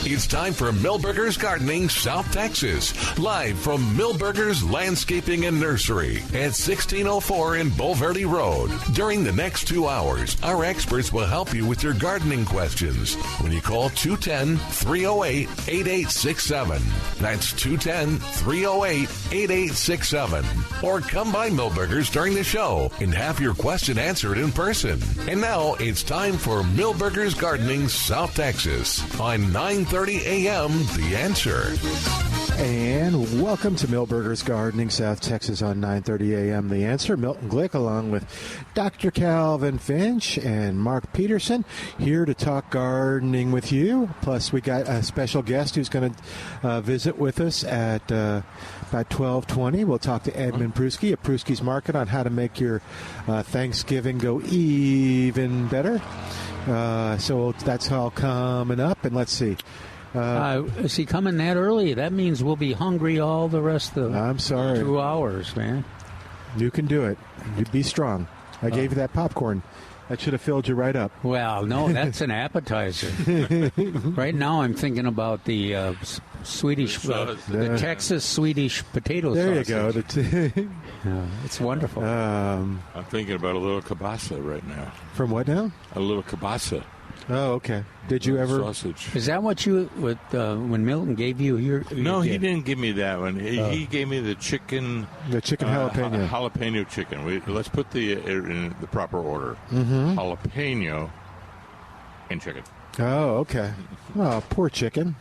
It's time for Milberger's Gardening South Texas, live from Milberger's Landscaping and Nursery at 1604 in Bulverde Road. During the next 2 hours, our experts will help you with your gardening questions when you call 210-308-8867. That's 210-308-8867. Or come by Milberger's during the show and have your question answered in person. And now it's time for Milberger's Gardening South Texas on 9:30 a.m. The Answer. And welcome to Milberger's Gardening South Texas on 9:30 a.m. The Answer. Milton Glueck along with Dr. Calvin Finch and Mark Peterson here to talk gardening with you. Plus, we got a special guest who's going to visit with us at about 12:20. We'll talk to Edmund Pruski at Pruski's Market on how to make your Thanksgiving go even better. So that's all coming up. And let's see. Is he coming that early? That means we'll be hungry all the rest of I'm sorry. 2 hours, man. You can do it. You be strong. I gave you that popcorn. That should have filled you right up. Well, no, that's an appetizer. Right now I'm thinking about the Swedish, the Texas Swedish potato there sausage. You go. It's wonderful. I'm thinking about a little kielbasa right now. From what now? A little kielbasa. Oh, okay. Did you ever? Sausage. Is that what you, when Milton gave you your No, he didn't give me that one. He gave me the chicken. The chicken jalapeno. Jalapeno chicken. Let's put in the proper order. Mm-hmm. Jalapeno and chicken. Oh, okay. Oh, poor chicken.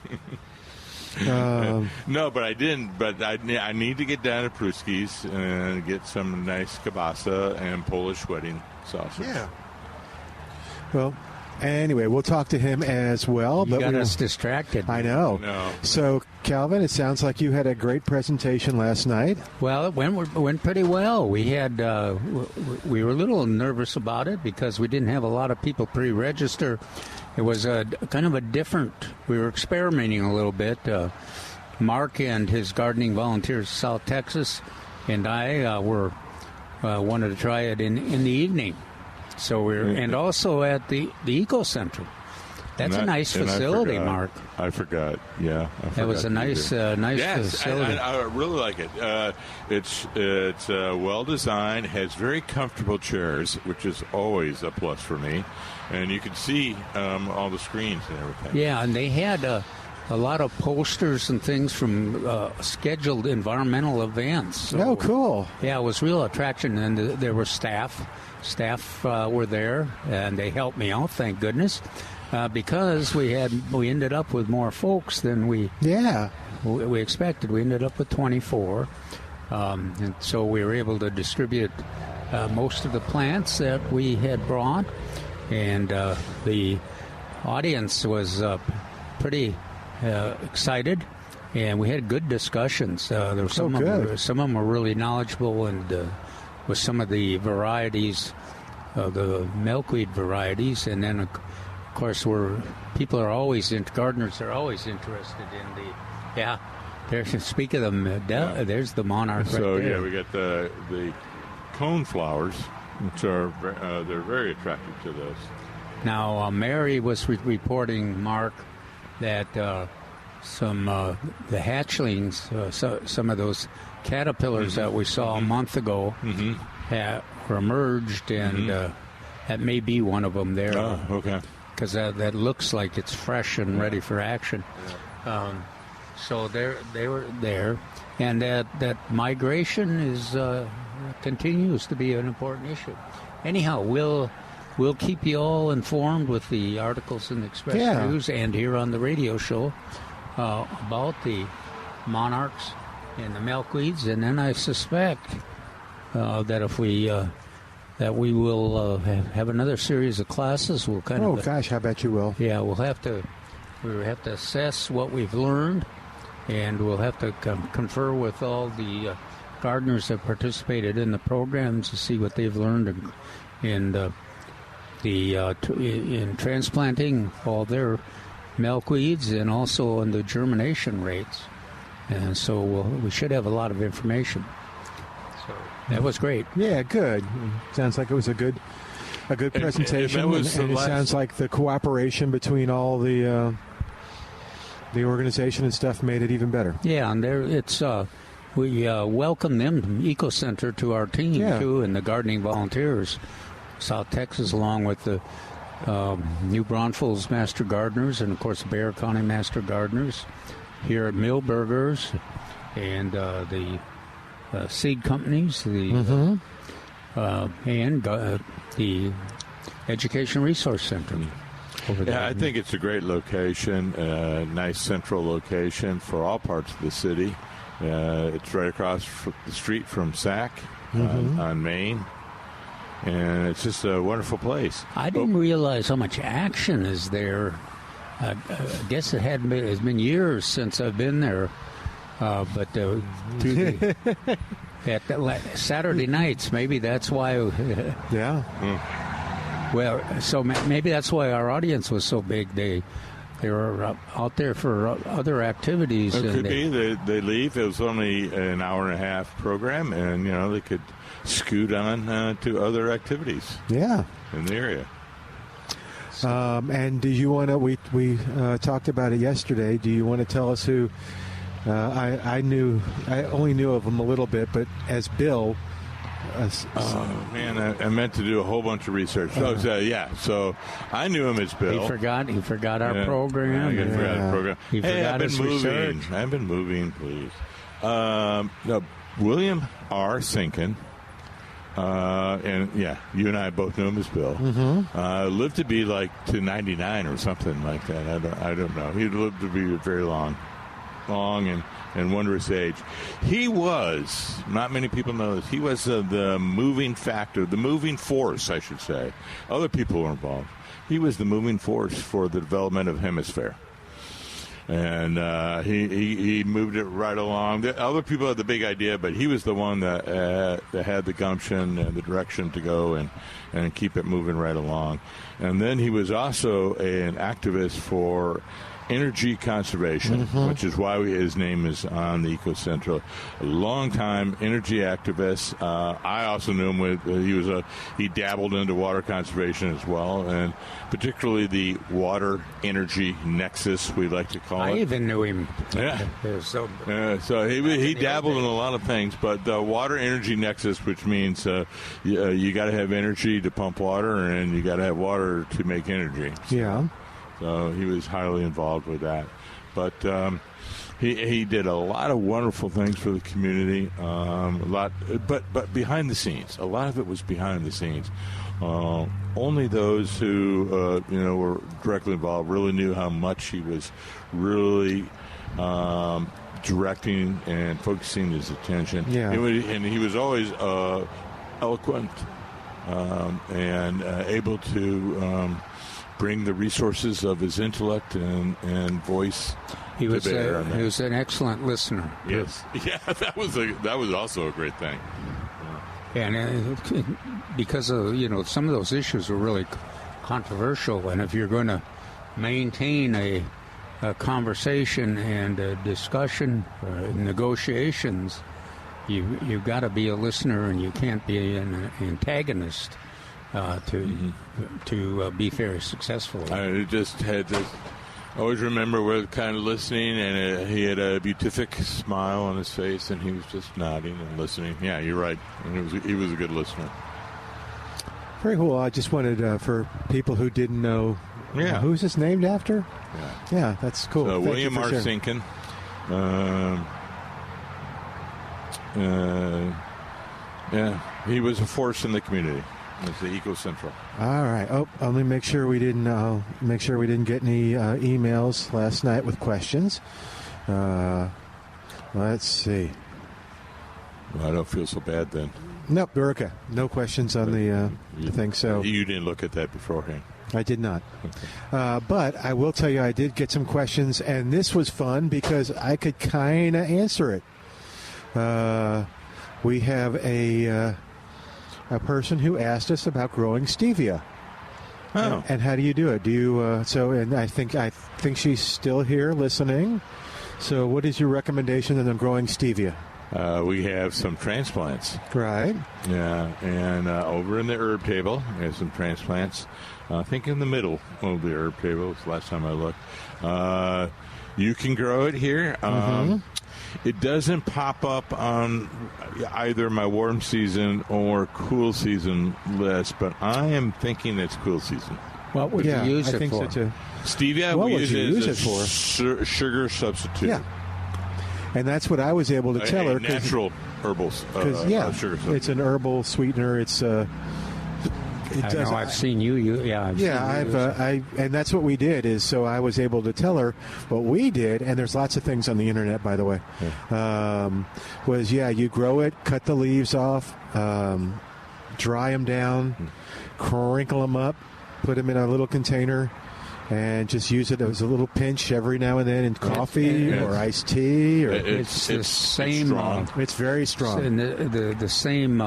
No, but I didn't. But I need to get down to Pruski's and get some nice kielbasa and Polish wedding sausage. Yeah. Well, anyway, we'll talk to him as well. You got us distracted. I know. No. So, Calvin, it sounds like you had a great presentation last night. Well, it went pretty well. We had we were a little nervous about it because we didn't have a lot of people pre-register. It was a kind of a different. We were experimenting a little bit. Mark and his gardening volunteers, South Texas, and I wanted to try it in the evening. So and also at the Eco Center. That's a nice facility, Mark. I forgot. Yeah, that was a nice facility. I really like it. It's well designed. Has very comfortable chairs, which is always a plus for me. And you can see all the screens and everything. Yeah, and they had a lot of posters and things from scheduled environmental events. So, oh, cool. Yeah, it was real attraction, and there were staff. Staff were there, and they helped me out, thank goodness, because we ended up with more folks than we expected. We ended up with 24, and so we were able to distribute most of the plants that we had brought, and the audience was pretty excited, and we had good discussions. There were some of them were really knowledgeable, and with some of the varieties, the milkweed varieties, and then of course gardeners are always interested in the speak of them. There's the monarch right there. So yeah, we got the cone flowers, which are they're very attractive to those. Now Mary was reporting, Mark, that some the hatchlings, some of those caterpillars that we saw a month ago were emerged, and that may be one of them there. Oh, okay. Because that looks like it's fresh and ready for action. So they were there, and that migration continues to be an important issue. Anyhow, we'll keep you all informed with the articles in the Express News and here on the radio show about the monarchs and the milkweeds, and then I suspect that if we will have another series of classes, we'll kind of. Oh gosh, I bet you will. Yeah, we'll have to assess what we've learned, and we'll have to confer with all the gardeners that participated in the programs to see what they've learned in transplanting all their milkweeds, and also on the germination rates. And so we should have a lot of information. So that was great. Yeah, good. Sounds like it was a good presentation. And it sounds like the cooperation between all the the organization and stuff made it even better. Yeah, and we welcome them, Eco Center, to our team, too, and the gardening volunteers. South Texas, along with the New Braunfels Master Gardeners and, of course, Bexar County Master Gardeners, here at Milberger's, and the seed companies, and the Education Resource Center. Over there. Yeah, I think it's a great location, nice central location for all parts of the city. It's right across the street from SAC on Main, and it's just a wonderful place. I didn't realize how much action is there. I guess it's been years since I've been there, but at Saturday nights, maybe that's why. Yeah. Well, so maybe that's why our audience was so big. They were out there for other activities. It could be. They leave. It was only an hour and a half program, and they could scoot on to other activities. Yeah, in the area. And do you want to? We talked about it yesterday. Do you want to tell us who? I only knew of him a little bit, but as Bill. I meant to do a whole bunch of research. So I knew him as Bill. He forgot our program. I forgot the program. He forgot his research. I've been moving, please. No, William R. Sinkin, and you and I both know him as Bill. Lived to be to 99 or something like that. I don't know. He lived to be very long and wondrous age. He was, not many people know this, he was the moving factor, the moving force, I should say. Other people were involved. He was the moving force for the development of Hemisphere. And he moved it right along. The other people had the big idea, but he was the one that had the gumption and the direction to go and keep it moving right along. And then he was also an activist for energy conservation, which is why his name is on the Eco Central. A long-time energy activist. I also knew him he dabbled into water conservation as well, and particularly the water energy nexus, we like to call it. I even knew him. Yeah. So he dabbled in a lot of things, but the water energy nexus, which means you got to have energy to pump water, and you got to have water to make energy. Yeah. So he was highly involved with that. But he did a lot of wonderful things for the community. But behind the scenes, a lot of it was behind the scenes. Only those who were directly involved really knew how much he was really directing and focusing his attention. Yeah. And he was always eloquent and able to bring the resources of his intellect and voice to bear. He was an excellent listener. Yes, that was also a great thing. And because of some of those issues were really controversial, and if you're going to maintain a conversation and a discussion, negotiations, you've got to be a listener, and you can't be an antagonist. To be very successful. I just had to always remember we're kind of listening, and he had a beatific smile on his face, and he was just nodding and listening. Yeah, you're right. And he was a good listener. Very cool. I just wanted, for people who didn't know, who's this named after? Yeah, that's cool. So William R. Sinkin. He was a force in the community. It's the Eco Central. All right. Let me make sure we didn't get any emails last night with questions. Let's see. Well, I don't feel so bad then. Nope, we're okay. No questions on the thing. So you didn't look at that beforehand. I did not. Okay. But I will tell you, I did get some questions, and this was fun because I could kind of answer it. We have a person who asked us about growing stevia. Oh. And how do you do it? Do you and I think she's still here listening. So what is your recommendation on growing stevia? We have some transplants. Right. Yeah, and over in the herb table, we have some transplants. I think in the middle of the herb table, it's the last time I looked. You can grow it here. It doesn't pop up on either my warm season or cool season list, but I am thinking it's cool season. What would you use I it think for? So too. Stevia, What we would you use it it for? Sugar substitute. Yeah. And that's what I was able to tell her. Natural herbal sugar substitute. It's an herbal sweetener. It's I've seen you. And that's what we did. Is so I was able to tell her what we did. And there's lots of things on the internet, by the way. Yeah. You grow it, cut the leaves off, dry them down, crinkle them up, put them in a little container, and just use it as a little pinch every now and then in coffee or iced tea. Or it's the same. It's very strong. And the same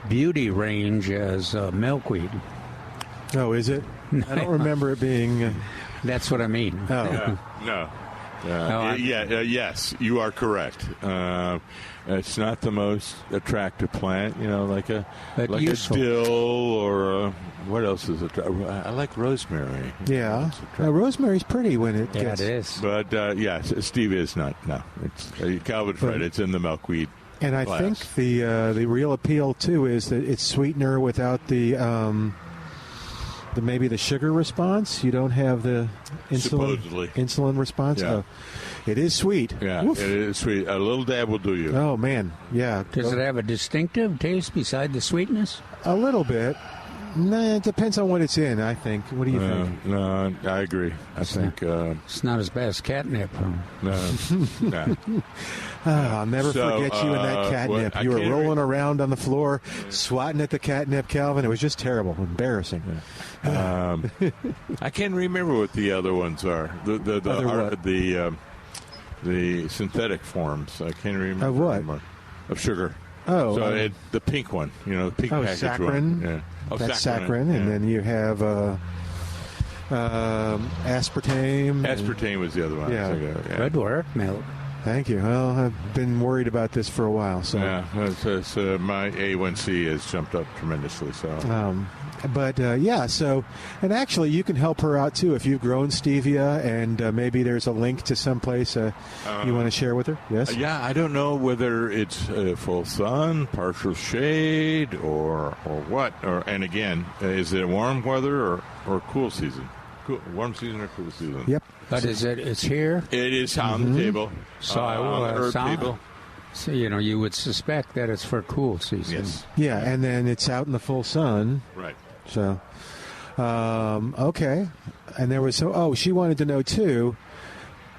beauty range as milkweed. Oh, is it? I don't remember it being. That's what I mean. Oh. No. Yes, you are correct. It's not the most attractive plant, like a dill or what else is it? I like rosemary. Yeah, rosemary's pretty when it gets. It is. But stevia is not. No, it's Calvin Fred. It's in the milkweed. And I think the real appeal too is that it's sweetener without the maybe the sugar response. You don't have the insulin response. Yeah. Oh, it is sweet. Yeah, Oof. it is sweet. A little dab will do you. Oh man, yeah. Does it have a distinctive taste beside the sweetness? A little bit. Nah, it depends on what it's in, I think. What do you think? No, I agree. I think it's not as bad as catnip. No. I'll never forget you and that catnip. You were rolling around on the floor, swatting at the catnip, Calvin. It was just terrible, embarrassing. I can't remember what the other ones are. The synthetic forms. I can't remember. Of what? Anymore. Of sugar. Oh, so the pink one, the pink package saccharin. one. Yeah. That's saccharin, and then you have aspartame. Aspartame was the other one. Yeah. Good work, Milton. Thank you. Well, I've been worried about this for a while. So my A1C has jumped up tremendously. So, So, and actually, you can help her out too if you've grown stevia, and maybe there's a link to someplace you want to share with her. Yes. Yeah, I don't know whether it's full sun, partial shade, or what. And again, is it warm weather or cool season? Warm season or cool season? Yep. But it's here? It is on the table. So on the herb table. So, you would suspect that it's for cool season. Yes. Yeah, and then it's out in the full sun. Right. So, okay. And there was she wanted to know too,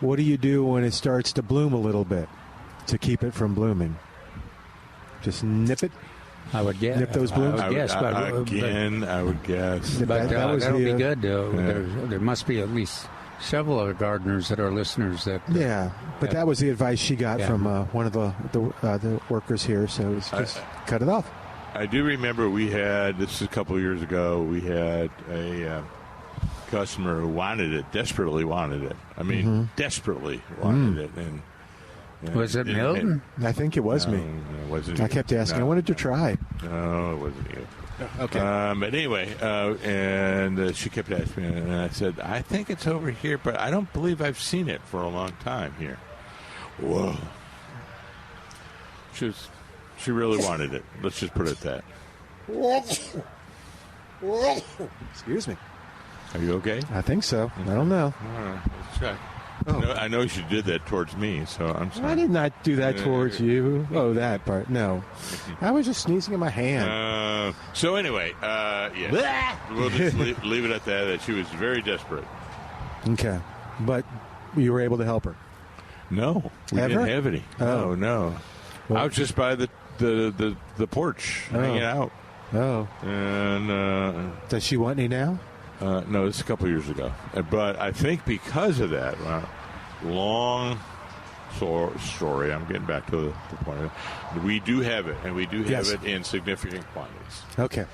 what do you do when it starts to bloom a little bit to keep it from blooming? Just nip it? I would guess. Nip those blooms? I would guess. I would guess. But that'll be good. There must be at least several other gardeners that are listeners that. But that was the advice she got from one of the workers here. So it's just cut it off. I do remember this is a couple of years ago. We had a customer who desperately wanted it. I mean, desperately wanted it, and. Was it Milton? I think it was me. No, it wasn't I kept asking. No. I wanted to try. No, it wasn't you. Okay. But anyway, and she kept asking me, and I said, I think it's over here, but I don't believe I've seen it for a long time here. Whoa. She really wanted it. Let's just put it at that. Excuse me. Are you okay? I think so. I don't know. All right, let's check. I know she did that towards me, so I'm sorry. I did not do that towards you. Oh, that part. No. I was just sneezing in my hand. So anyway, we'll just leave it at that she was very desperate. Okay. But you were able to help her? No. We didn't have any. Oh. No. Well, I was just by the porch hanging out. Oh. And does she want any now? No, this is a couple of years ago. But I think because of that, long story, I'm getting back to the point. We do have it, and we do have it in significant quantities. Okay.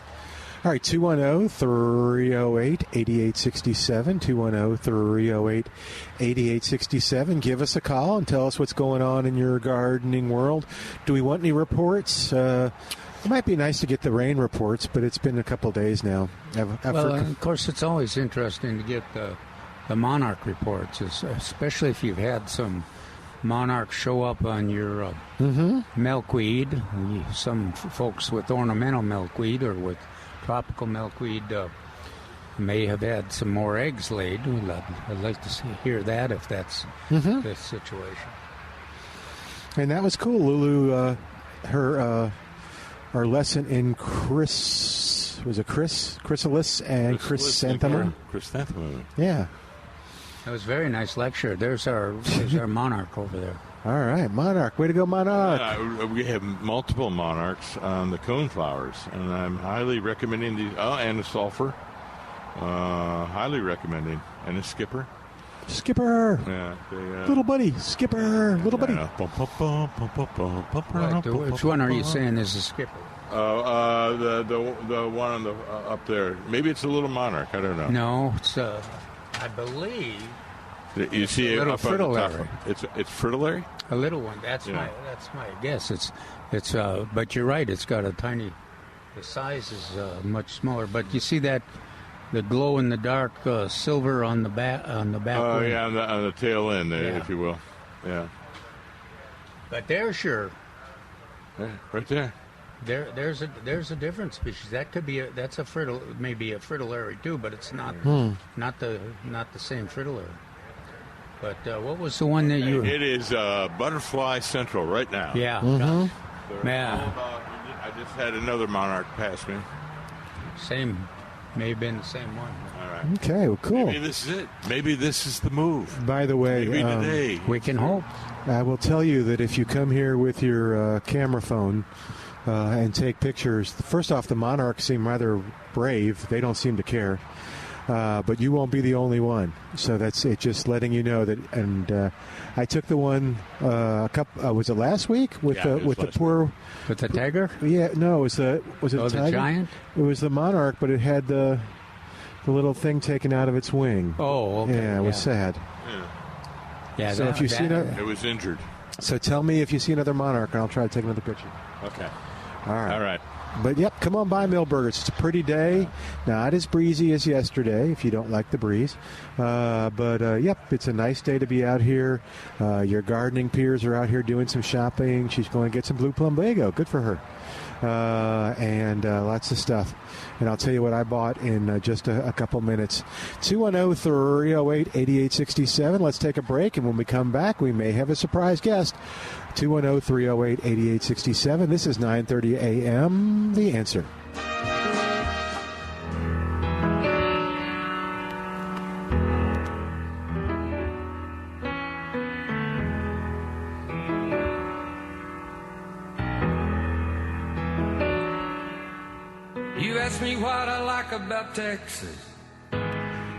All right, 210-308-8867, 210-308-8867. Give us a call and tell us what's going on in your gardening world. Do we want any reports? It might be nice to get the rain reports, but it's been a couple of days now. Of course, it's always interesting to get the monarch reports, especially if you've had some monarchs show up on your milkweed. Some folks with ornamental milkweed or with tropical milkweed may have had some more eggs laid. I'd like to hear that if that's the situation. And that was cool. Lulu, our lesson in chrysalis and chrysanthemum? Chrysanthemum. Yeah. That was a very nice lecture. There's our monarch over there. All right, monarch. Way to go, monarch. We have multiple monarchs on the coneflowers, and I'm highly recommending these. Oh, and the sulfur. Highly recommending. And the skipper. Skipper. Yeah. Little buddy. Skipper. Little buddy. Which one are you saying is the skipper? The one on the up there. Maybe it's a little monarch. I don't know. No, it's I believe. You see a little fritillary. It's fritillary. A little one. That's my guess. It's but you're right. It's got a tiny. The size is much smaller. But you see that the glow in the dark silver on the back. Oh yeah, on the tail end there, if you will. Yeah. But there's your. Yeah, right there. There's a different species. That could be that's maybe a fritillary too, but it's not not the same fritillary. But what was the one that you? It is Butterfly Central right now. Yeah. I just had another monarch pass me. Same, may have been the same one. All right. Okay, well, cool. Maybe this is it. Maybe this is the move. By the way, maybe today we can hope. I will tell you that if you come here with your camera phone and take pictures, first off, the monarchs seem rather brave. They don't seem to care. But you won't be the only one. So that's it. Just letting you know that. And I took the one was it last week with the tiger? Yeah, no, was it the tiger? Giant? It was the monarch, but it had the little thing taken out of its wing. Oh, okay. Yeah, it was sad. Yeah. So if you see it was injured. So tell me if you see another monarch, and I'll try to take another picture. Okay. All right. But, yep, come on by Milberger's. It's a pretty day. Not as breezy as yesterday, if you don't like the breeze. Yep, it's a nice day to be out here. Your gardening peers are out here doing some shopping. She's going to get some blue plumbago. Good for her. And lots of stuff. And I'll tell you what I bought in just a couple minutes. 210-308-8867. Let's take a break, and when we come back, we may have a surprise guest. 210-308-8867. This is 9:30 a.m. The Answer. You ask me what I like about Texas.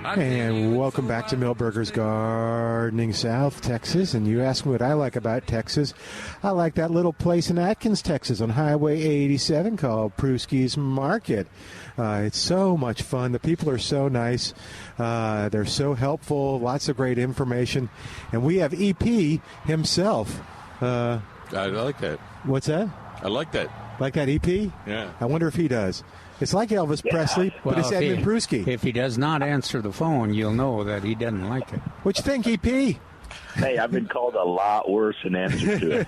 And welcome back to Milberger's Gardening, South Texas. And you ask me what I like about Texas. I like that little place in Atkins, Texas on Highway 87 called Prusky's Market. It's so much fun. The people are so nice. They're so helpful. Lots of great information. And we have EP himself. I like that. What's that? I like that. Like that EP? Yeah. I wonder if he does. It's like Elvis Presley, but it's Edmund Prusky. If he does not answer the phone, you'll know that he doesn't like it. What you think, EP? Hey, I've been called a lot worse in answer to it.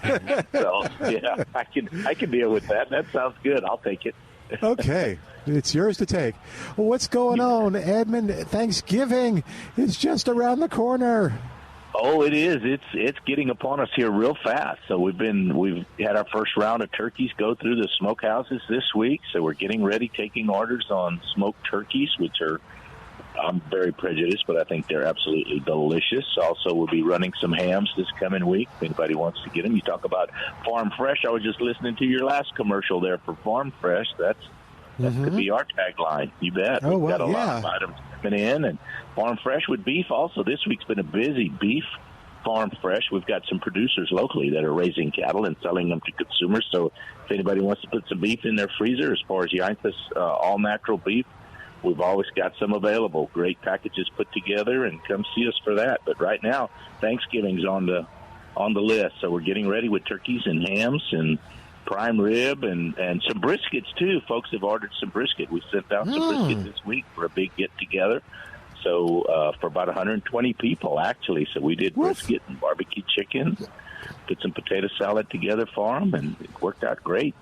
So, yeah, I can deal with that. That sounds good. I'll take it. Okay. It's yours to take. Well, what's going on, Edmund? Thanksgiving is just around the corner. Oh, it is. It's getting upon us here real fast. So we've had our first round of turkeys go through the smokehouses this week. So we're getting ready, taking orders on smoked turkeys, which are, I'm very prejudiced, but I think they're absolutely delicious. Also, we'll be running some hams this coming week. If anybody wants to get them, you talk about Farm Fresh. I was just listening to your last commercial there for Farm Fresh. That could be our tagline. You bet. Oh, We've got a yeah. lot of items coming in, and Farm Fresh with beef also. This week's been a busy beef Farm Fresh. We've got some producers locally that are raising cattle and selling them to consumers. So if anybody wants to put some beef in their freezer, as far as Yankees all-natural beef, we've always got some available. Great packages put together, and come see us for that. But right now, Thanksgiving's on the list, so we're getting ready with turkeys and hams and prime rib and some briskets too. Folks have ordered some brisket. We sent out some brisket this week for a big get together. So for about 120 people, actually. So we did brisket and barbecue chicken, put some potato salad together for them, and it worked out great.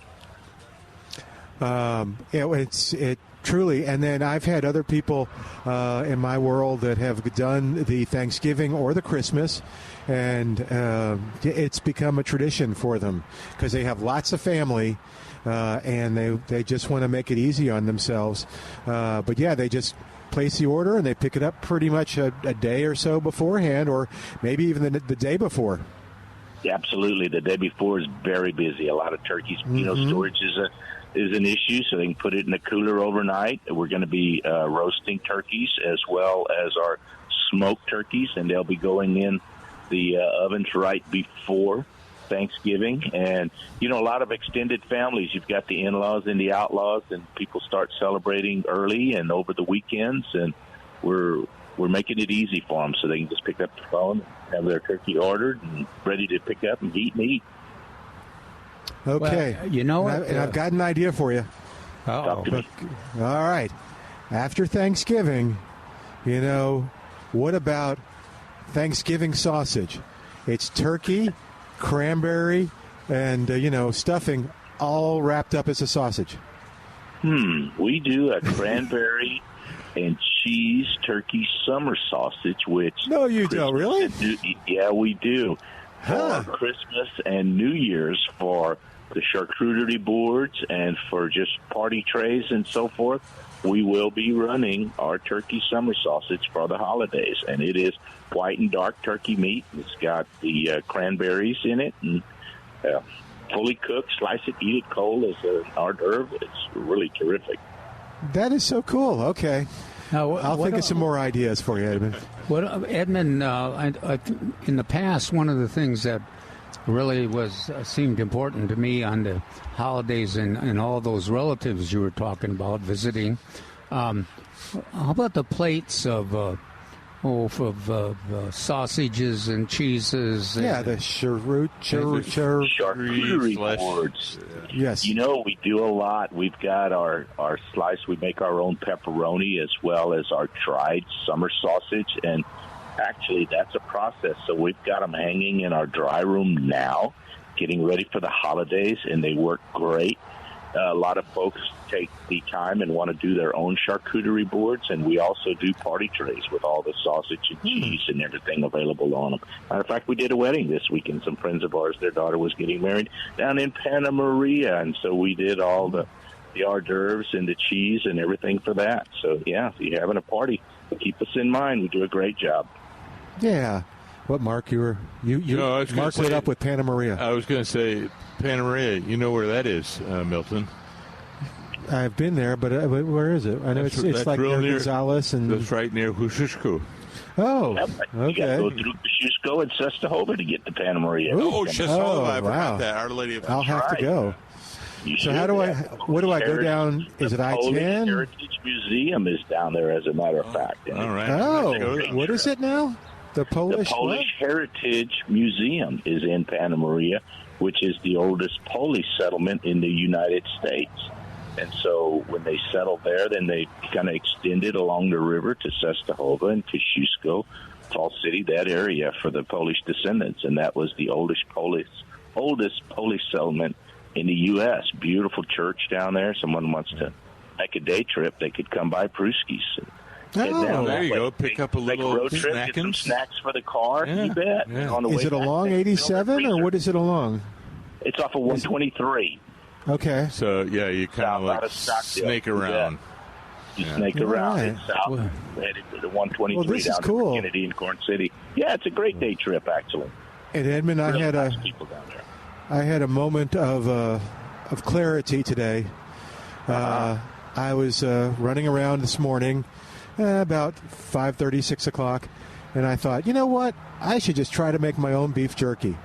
It truly, and then I've had other people in my world that have done the Thanksgiving or the Christmas, and it's become a tradition for them because they have lots of family, and they just want to make it easy on themselves. But yeah, they just place the order and they pick it up pretty much a day or so beforehand, or maybe even the day before. Yeah, absolutely. The day before is very busy. A lot of turkeys, storage is an issue, so they can put it in the cooler overnight. We're going to be roasting turkeys as well as our smoked turkeys, and they'll be going in the ovens right before Thanksgiving. And, a lot of extended families. You've got the in-laws and the outlaws, and people start celebrating early and over the weekends, and we're making it easy for them so they can just pick up the phone, have their turkey ordered and ready to pick up and heat and eat. Okay. Well, and I've got an idea for you. Talk to me. All right. After Thanksgiving, what about Thanksgiving sausage? It's turkey, cranberry, and, stuffing all wrapped up as a sausage. We do a cranberry and cheese turkey summer sausage, which... No, you don't, really? Yeah, we do. For Christmas and New Year's, for the charcuterie boards and for just party trays and so forth, we will be running our turkey summer sausage for the holidays. And it is white and dark turkey meat. It's got the cranberries in it, and fully cooked, slice it, eat it cold as an hors d'oeuvre. It's really terrific. That is so cool. Okay. Now, I'll think of some more ideas for you, Edmund. Edmund, in the past, one of the things that really seemed important to me on the holidays and all those relatives you were talking about visiting, how about the plates of sausages and cheeses? Yeah, the charcuterie boards. Yes. We do a lot. We've got our slice. We make our own pepperoni as well as our dried summer sausage. And actually, that's a process. So we've got them hanging in our dry room now, getting ready for the holidays, and they work great. A lot of folks take the time and want to do their own charcuterie boards, and we also do party trays with all the sausage and cheese and everything available on them. Matter of fact, we did a wedding this weekend. Some friends of ours, their daughter was getting married down in Santa Maria, and so we did all the hors d'oeuvres and the cheese and everything for that. So, yeah, if you're having a party, keep us in mind. We do a great job. Yeah. What, Mark? Mark lit up with Santa Maria. I was going to say, Santa Maria, you know where that is, Milton? I've been there, but where is it? I know it's like near Gonzales. That's right near Hushishku. Oh, yep. Okay. You got to go through Kosciuszko and Sestahova to get to Santa Maria. Sestahova, I forgot that. Our Lady of I'll have to go. So what do I go down? Is it I-10? The Heritage Museum is down there, as a matter of fact. All right. Oh, what is it now? The Polish Heritage Museum is in Santa Maria, which is the oldest Polish settlement in the United States. And so when they settled there, then they kind of extended along the river to Sestahova and Kosciuszko, Fall City, that area for the Polish descendants. And that was the oldest Polish settlement in the U.S. Beautiful church down there. Someone wants to make a day trip, they could come by Pruski's. There you go. Pick up a little road trip, get some snacks for the car. Yeah. You bet. Yeah. On the is it along 87 or what is it along? It's off of 123. Okay. So, yeah, you kind of snake around. You snake around. It's south, headed to the 123 down to Kennedy and Corn City. Yeah, it's a great day trip, actually. And Edmund, really I had a moment of clarity today. I was running around this morning about 5:30, 6 o'clock, and I thought, you know what? I should just try to make my own beef jerky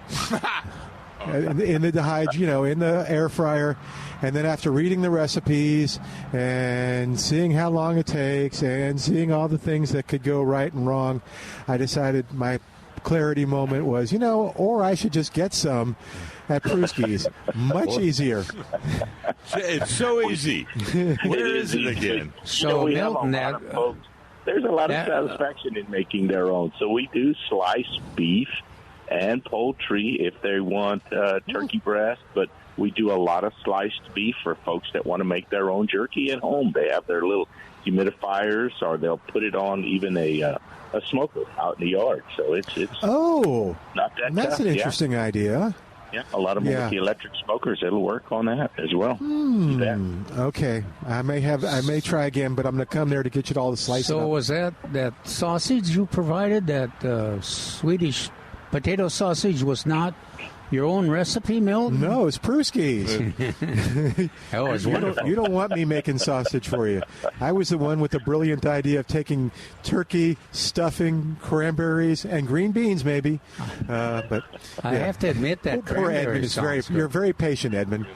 in the air fryer. And then after reading the recipes and seeing how long it takes and seeing all the things that could go right and wrong, I decided my clarity moment was, or I should just get some at Pruski's. Much easier. It's so easy. Where is it again? So, we Milton, have a lot of folks there's a lot of satisfaction in making their own. So we do sliced beef and poultry if they want turkey breast, but we do a lot of sliced beef for folks that want to make their own jerky at home. They have their little humidifiers, or they'll put it on even a smoker out in the yard. So it's not that that's tough. an interesting idea. Yeah, a lot of them with the electric smokers, it'll work on that as well. Okay, I may try again, but I'm going to come there to get you all the slices. So was that sausage you provided, that Swedish potato sausage, was not your own recipe, Milton? No, it's Pruski's. That was wonderful. You don't want me making sausage for you. I was the one with the brilliant idea of taking turkey, stuffing, cranberries, and green beans, maybe. But I have to admit that poor Edmund is you're very patient, Edmund.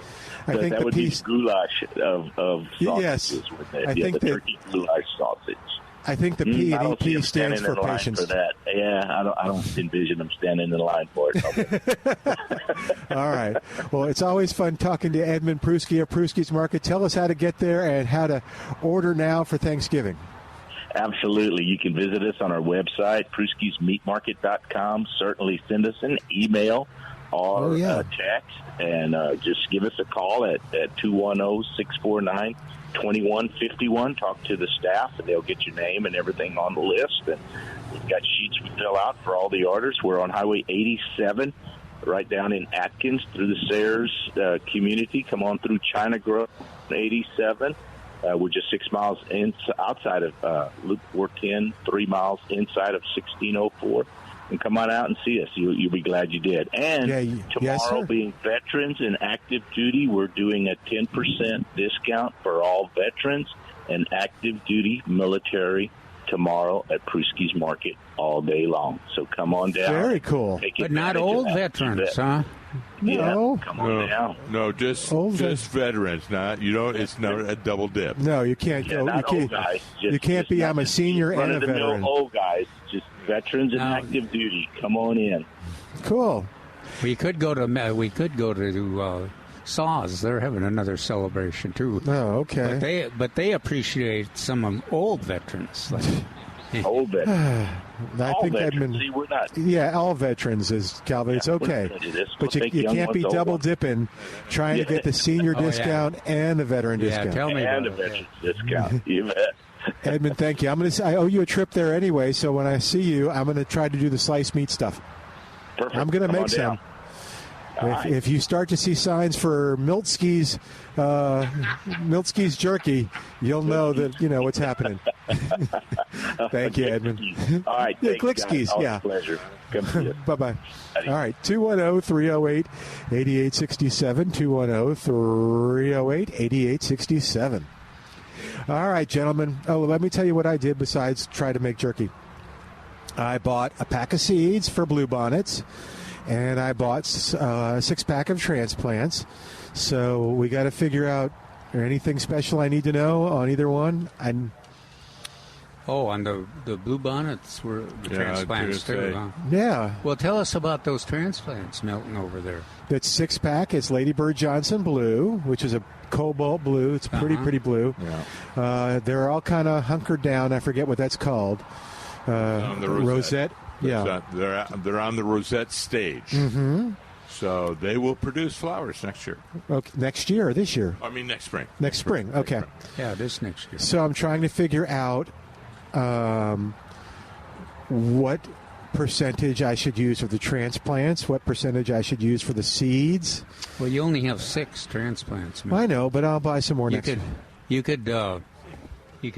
I think that would be goulash of sausages. Yes, I think the turkey goulash sausage. I think the P&EP stands for patience. For that. Yeah, I don't envision them standing in line for it. All right. Well, it's always fun talking to Edmund Pruski of Pruski's Market. Tell us how to get there and how to order now for Thanksgiving. Absolutely. You can visit us on our website, pruskismeatmarket.com. Certainly send us an email or text, and just give us a call at 210-649-2151. Talk to the staff, and they'll get your name and everything on the list. And we've got sheets we fill out for all the orders. We're on Highway 87, right down in Atkins, through the Sayers community. Come on through China Grove, 87. We're just 6 miles outside of Loop 410, 3 miles inside of 1604. And come on out and see us. You'll be glad you did. And tomorrow, being veterans and active duty, we're doing a 10% discount for all veterans and active duty military tomorrow at Pruski's Market all day long. So come on down. Very cool. But not old veterans, huh? Yeah, no, come on down. No, just veterans. Not it's not a double dip. No, you can't go. Not old guys. You can't be. I'm a senior and a veteran. Old guys, just veterans and active duty. Come on in. Cool. We could go to Saws. They're having another celebration too. Oh, okay. But they appreciate some old veterans. Old veterans. I think Edmund. See, we're not. Yeah, all veterans is Calvin. It's okay, but you can't be double dipping, trying to get the senior discount and the veteran discount. Tell me and about the veteran discount. You bet. Edmund, thank you. I owe you a trip there anyway, so when I see you, I'm going to try to do the sliced meat stuff. Perfect. I'm going to make some. If you start to see signs for Miltski's jerky, you'll know that what's happening. Thank you, Edmund. All right, Glueck's, yeah. Pleasure. Bye-bye. All right, 210-308-8867, 210-308-8867. All right, gentlemen. Oh, let me tell you what I did besides try to make jerky. I bought a pack of seeds for bluebonnets, and I bought a 6-pack of transplants. So we got to figure out anything special I need to know on either one. On the bluebonnets were the transplants too, huh? Yeah. Well, tell us about those transplants, Milton, over there. That 6-pack is Ladybird Johnson Blue, which is a cobalt blue. It's pretty blue. Yeah. They're all kind of hunkered down. I forget what that's called. The rosette. Yeah. They're on the rosette stage. Mm-hmm. So they will produce flowers next year. Okay, next year or this year? I mean next spring. Next spring. Okay. Yeah, this next year. So I'm trying to figure out what percentage I should use for the transplants, what percentage I should use for the seeds. Well, you only have 6 transplants. I know, but I'll buy some more next year. You could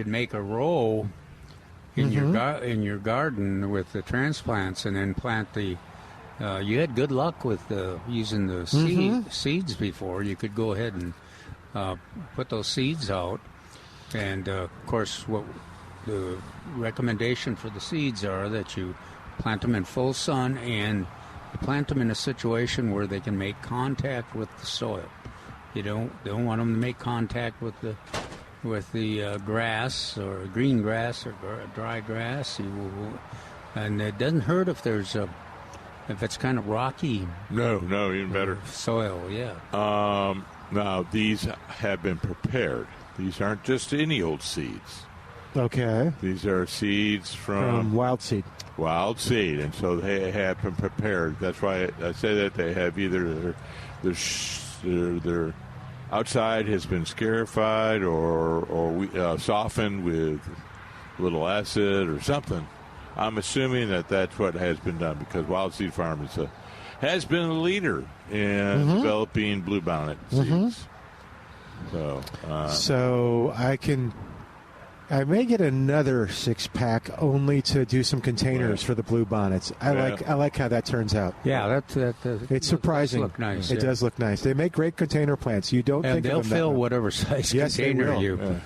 make a row in your garden with the transplants, and then plant the. You had good luck with using the seeds before. You could go ahead and put those seeds out, and of course, what the recommendation for the seeds are that you plant them in full sun and plant them in a situation where they can make contact with the soil. You don't want them to make contact with the grass or green grass or dry grass. And it doesn't hurt if it's kind of rocky. No, even better. Soil, yeah. Now, these have been prepared. These aren't just any old seeds. Okay. These are seeds from wild seed. Wild seed, and so they have been prepared. That's why I say that they have either their outside has been scarified or softened with a little acid or something. I'm assuming that that's what has been done because Wild Seed Farm has been a leader in developing bluebonnet seeds. So I may get another 6-pack only to do some containers for the bluebonnets. I like how that turns out. Yeah, it's surprising. It does look nice. It does look nice. They make great container plants. You don't think they'll of them fill that whatever size container you. Yeah.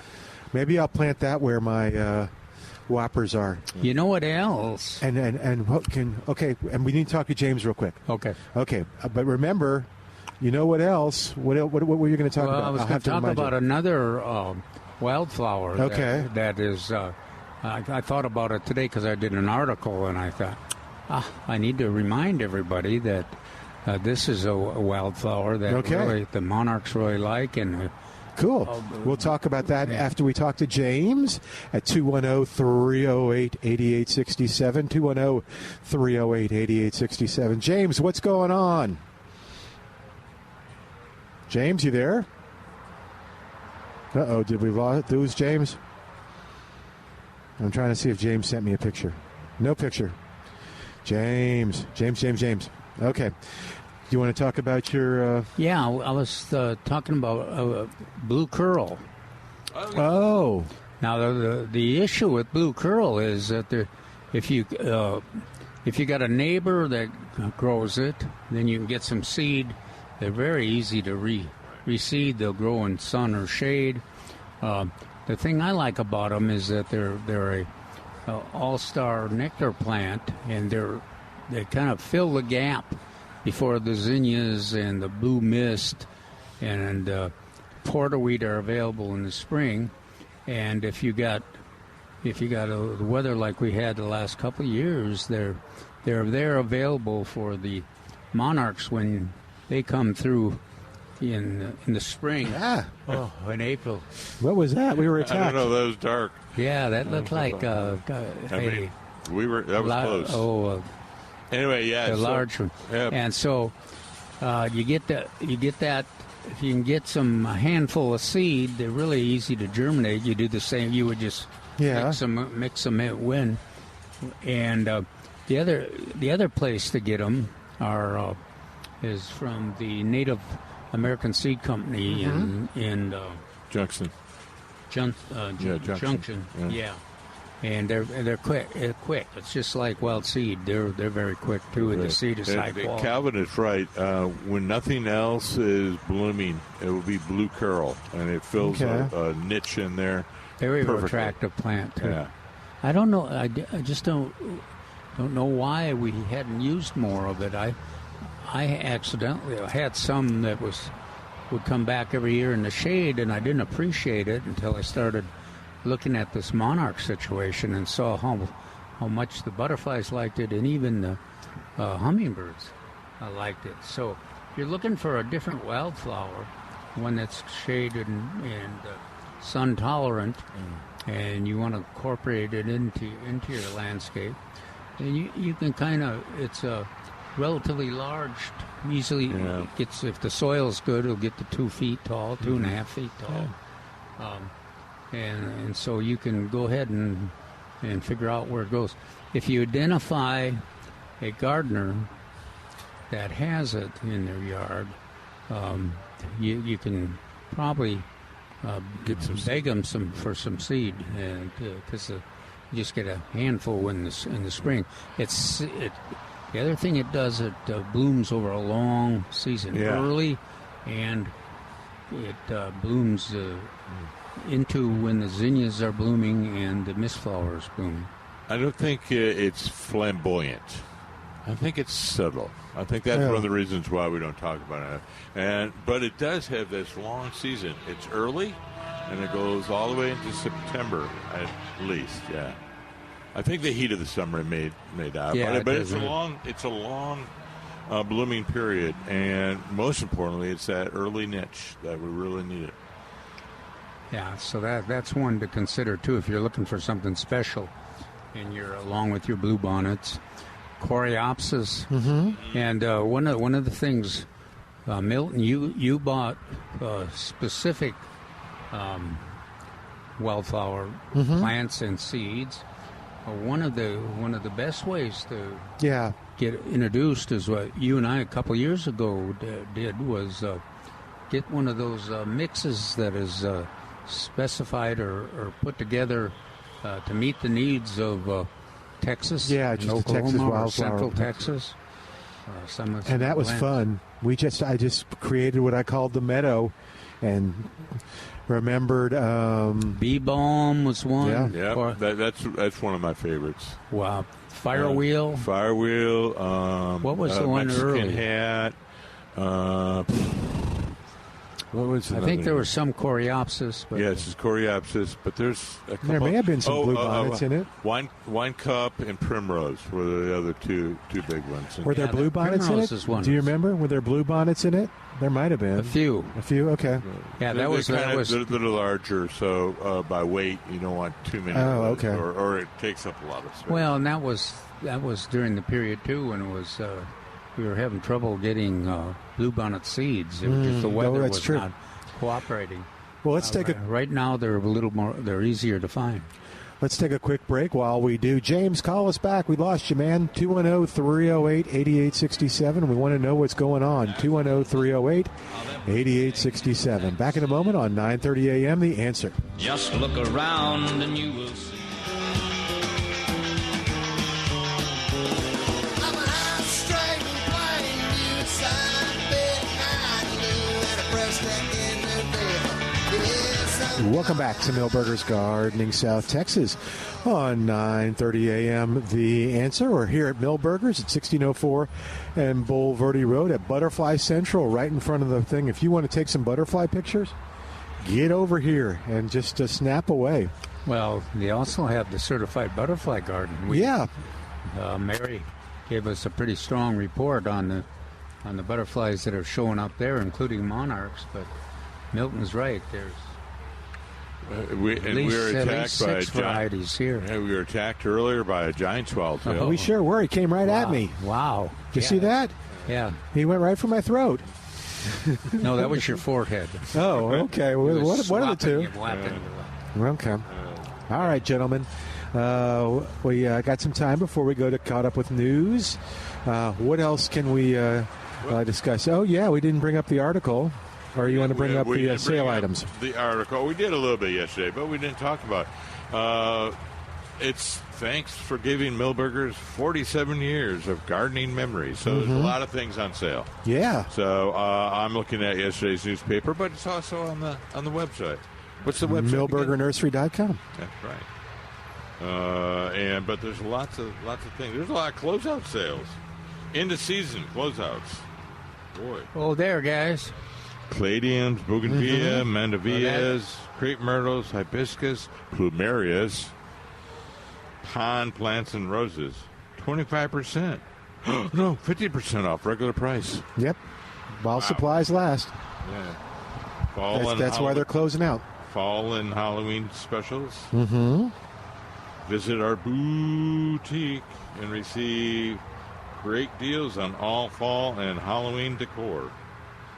Maybe I'll plant that where my whoppers are. You know what else? And what can and we need to talk to James real quick. Okay. But remember, you know what else? What were you going to talk about? I was going to talk about another wildflower. Okay. That is. I thought about it today because I did an article and I thought, I need to remind everybody that this is a wildflower that really the monarchs really like and. Cool. We'll talk about that after we talk to James at 210-308-8867. 210-308-8867. James, what's going on? James, you there? Uh-oh, did we lose James? I'm trying to see if James sent me a picture. No picture. James. Okay. You want to talk about your... Yeah, I was talking about blue curl. Oh. Now, the issue with blue curl is that if you got a neighbor that grows it, then you can get some seed. They're very easy to reseed. They'll grow in sun or shade. The thing I like about them is that they're a all-star nectar plant, and they kind of fill the gap before the zinnias and the blue mist and porterweed are available in the spring. And if you got the weather like we had the last couple of years, they're available for the monarchs when they come through in the spring. Yeah. Oh, in April. What was that? We were attacked. I don't know. That was dark. Yeah, that looked like that was close. Anyway, the large one. Yep. And so you get that. If you can get a handful of seed, they're really easy to germinate. You do the same. You would just mix them in. And the other place to get them is from the Native American Seed Company in Junction. Junction. Yeah. And they're quick. It's just like wild seed. They're very quick too, and the seed is high quality. Calvin is right. When nothing else is blooming, it will be blue curl, and it fills a niche in there. Very attractive plant too. Yeah. I don't know. I just don't know why we hadn't used more of it. I accidentally had some that would come back every year in the shade, and I didn't appreciate it until I started looking at this monarch situation and saw how much the butterflies liked it, and even the hummingbirds liked it. So if you're looking for a different wildflower, one that's shaded and sun tolerant, and you want to incorporate it into your landscape, then you can it's a relatively large, easily gets, if the soil's good, it'll get to 2 feet tall, 2.5 feet tall. Yeah. And so you can go ahead and figure out where it goes. If you identify a gardener that has it in their yard, you can probably beg them for some seed, because you just get a handful in the spring. The other thing it does, it blooms over a long season, early, and it blooms into when the zinnias are blooming and the mist flowers bloom. I don't think it's flamboyant. I think it's subtle. I think that's one of the reasons why we don't talk about it. But it does have this long season. It's early, and it goes all the way into September at least. Yeah, I think the heat of the summer made out. Yeah, but it's a long blooming period, and most importantly, it's that early niche that we really need it. Yeah, so that's one to consider too if you're looking for something special, and you're along with your bluebonnets, coreopsis, and one of the things, Milton, you bought specific wildflower plants and seeds. One of the best ways to get introduced is what you and I a couple years ago did was get one of those mixes that is specified or put together to meet the needs of Texas, just Oklahoma, Texas wildflower, or Central Texas. And that was fun. I just created what I called the meadow, and remembered bee balm was one. Yeah, that's one of my favorites. Wow, firewheel. What was the one Mexican early? Hat. What was I think there was some coreopsis. But yes, it's coreopsis, but there's a couple. There may have been some bluebonnets in it. Wine cup and primrose were the other two big ones. Were there bluebonnets in it? Do you remember? Were there bluebonnets in it? There might have been a few. Okay. Yeah, they're a little larger, so by weight you don't want too many. Oh, okay. Or it takes up a lot of space. Well, and that was during the period too when it was. We were having trouble getting bluebonnet seeds. It was just the weather was not cooperating. Well, let's take right now they're a little more. They're easier to find. Let's take a quick break while we do. James, call us back. We lost you, man. 210-308-8867. We want to know what's going on. 210-308-8867. Back in a moment on 9:30 a.m. The Answer. Just look around and you will see. Welcome back to Millburgers Gardening, South Texas on 9:30 a.m. The Answer. We're here at Millburgers at 1604 and Boulevardy Road at Butterfly Central, right in front of the thing. If you want to take some butterfly pictures, get over here and just snap away. Well, they also have the certified butterfly garden. Mary gave us a pretty strong report on the butterflies that are showing up there, including monarchs. But Milton's right. There's we were attacked by varieties here. Yeah, we were attacked earlier by a giant swallowtail. We sure were. He came right at me. Wow. Did you see that? Yeah. He went right for my throat. No, that was your forehead. Oh, okay. What are the two? Okay. All right, gentlemen. We got some time before we go to caught up with news. What else can we discuss? Oh, yeah, we didn't bring up the article. Or you want to bring up the sale items? The article. We did a little bit yesterday, but we didn't talk about it. It's thanks for giving Millburgers 47 years of gardening memories. So there's a lot of things on sale. Yeah. So I'm looking at yesterday's newspaper, but it's also on the website. What's the website? MillburgerNursery.com. That's right. But there's lots of things. There's a lot of closeout sales. End of season closeouts. Boy. Oh, there, guys. Caladiums, bougainvillea, mandavillas, crepe myrtles, hibiscus, plumerias, pond plants, and roses. 25%. No, 50% off regular price. Yep. While supplies last. Yeah. That's why they're closing out. Fall and Halloween specials. Visit our boutique and receive great deals on all fall and Halloween decor,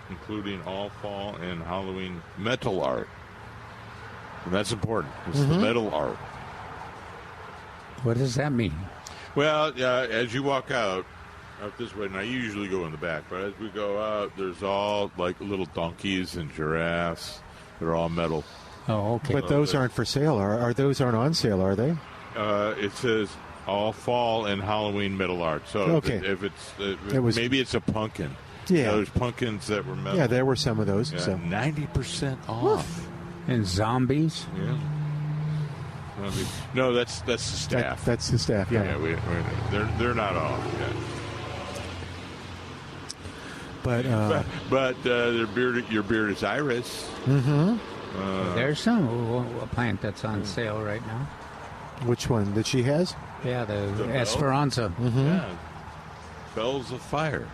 including all fall and Halloween metal art. And that's important. It's the metal art. What does that mean? Well, as you walk out this way, and I usually go in the back, but as we go out, there's all like little donkeys and giraffes. They're all metal. Oh, okay. But those aren't for sale. Are those aren't on sale, are they? It says all fall and Halloween metal art. So maybe it's a pumpkin. Yeah. There's pumpkins that were metal. Yeah, there were some of those. Yeah, so 90% off. And zombies? Yeah. No, that's the staff. That's the staff. Yeah. They're not off yet. But your beard is iris. There's a plant that's on sale right now. Which one that she has? Yeah, the Esperanza. Yeah. Bells of Fire.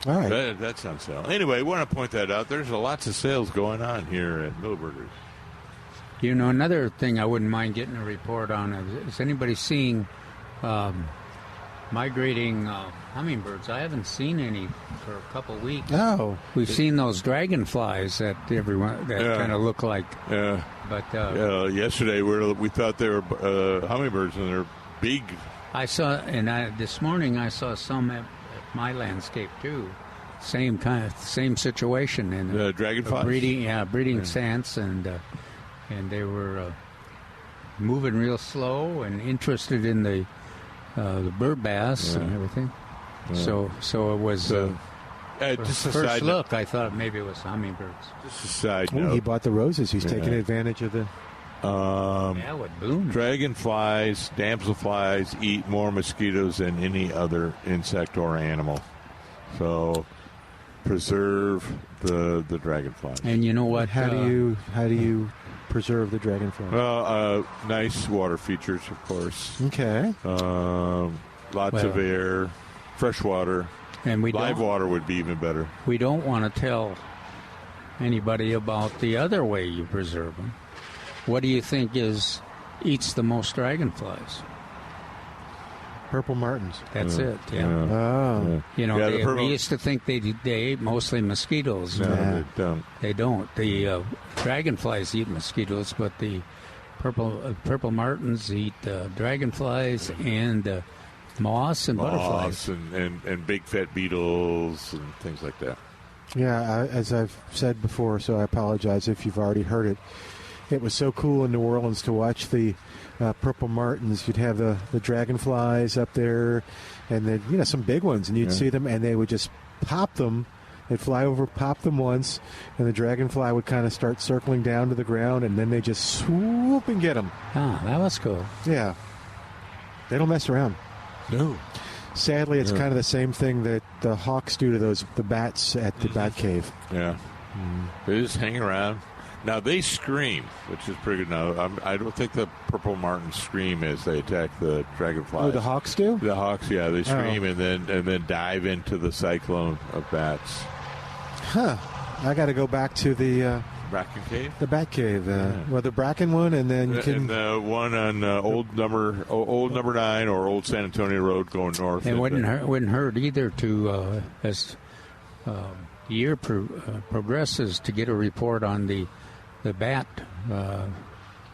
All right. That's on sale. Anyway, I want to point that out. There's lots of sales going on here at Milberger's. You know, another thing I wouldn't mind getting a report on is anybody seeing migrating hummingbirds? I haven't seen any for a couple weeks. Oh, we've seen those dragonflies that kind of look like. Yeah. But yesterday we thought they were hummingbirds, and they're big. I saw, and this morning I saw some at my landscape too. Same situation. And dragonflies breeding sants, and they were moving real slow and interested in the bird bass and everything. Yeah. So it was just a first side look. I thought maybe it was hummingbirds. Just a side note. He bought the roses. He's taking advantage of the. What boom! Dragonflies, damselflies eat more mosquitoes than any other insect or animal. So preserve the dragonflies. And you know what? How do you preserve the dragonfly? Well, nice water features, of course. Okay. Lots of air, fresh water, and live water would be even better. We don't want to tell anybody about the other way you preserve them. What do you think eats the most dragonflies? Purple martins. That's it. Yeah. Oh. You know, we used to think they ate mostly mosquitoes. No, they don't. They don't. The dragonflies eat mosquitoes, but the purple martins eat dragonflies and moths and butterflies. and big fat beetles and things like that. Yeah, as I've said before, so I apologize if you've already heard it. It was so cool in New Orleans to watch the purple martins. You'd have the dragonflies up there, and then some big ones, and you'd see them, and they would just pop them. They'd fly over, pop them once, and the dragonfly would kind of start circling down to the ground, and then they just swoop and get them. Oh, that was cool. Yeah, they don't mess around. No. Sadly, it's kind of the same thing that the hawks do to the bats at the bat cave. Yeah, they just hang around. Now, they scream, which is pretty good. Now, I don't think the purple martins scream as they attack the dragonflies. Oh, the hawks do? The hawks, yeah. They scream and then dive into the cyclone of bats. Huh. I got to go back to the... Bracken Cave? The Bat Cave. Well, the Bracken one, and then you can... And the one on old number 9 or Old San Antonio Road going north. It wouldn't hurt either to, as year progresses, to get a report on the bat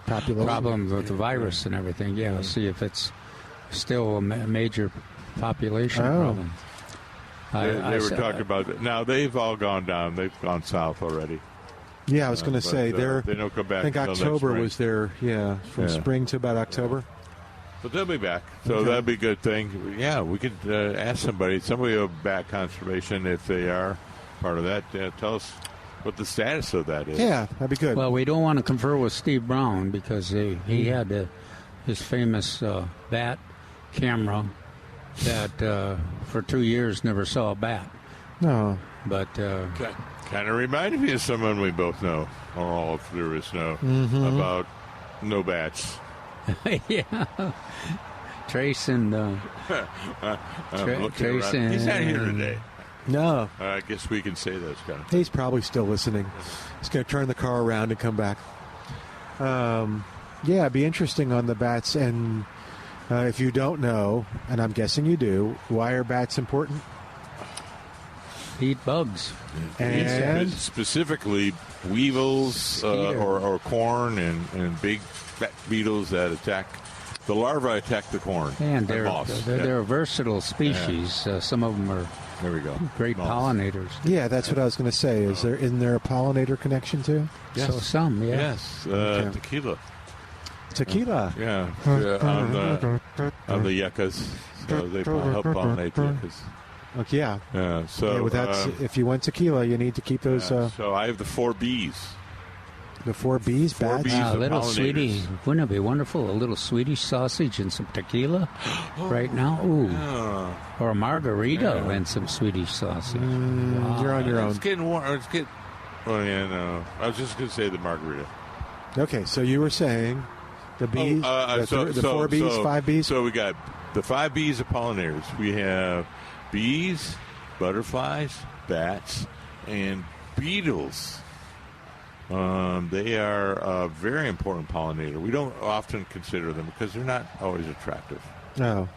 problem with the virus and everything. Yeah, see if it's still a major population problem. They were talking about it. Now, they've all gone down. They've gone south already. Yeah, I was going to say they don't come back. I think October was their from spring to about October. But they'll be back, so that'd be a good thing. Yeah, we could ask somebody of bat conservation if they are part of that. Tell us what the status of that is. Yeah, that'd be good. Well, we don't want to confer with Steve Brown because he had his famous bat camera that for 2 years never saw a bat. No, but. Kind of reminded me of someone we both know, or all of there is know, about no bats. Yeah. Trace and... Trace and... He's not here today. No. I guess we can say those kind of things. He's probably still listening. He's going to turn the car around and come back. It'd be interesting on the bats. And if you don't know, and I'm guessing you do, why are bats important? Eat bugs. And specifically weevils or corn and big fat beetles that attack. The larvae attack the corn. And they're a versatile species. Yeah. Some of them are great pollinators. Yeah, that's what I was going to say. Isn't there a pollinator connection too? Yes. So some, yeah. Yes. Tequila. On the yuccas. So they help pollinate the yuccas. Okay, yeah. Yeah. So if you want tequila, you need to keep those. So I have the 4 Bs. The 4 Bs, bats. A little sweetie. Wouldn't it be wonderful? A little Swedish sausage and some tequila right now. Ooh. Yeah. Or a margarita and some Swedish sausage. Wow. You're on your own. It's getting warm. Oh yeah, no. I was just going to say the margarita. Okay, so you were saying the bees, the 4 Bs, 5 Bs. So we got the 5 Bs of pollinators. We have bees, butterflies, bats, and beetles. They are a very important pollinator. We don't often consider them because they're not always attractive. No.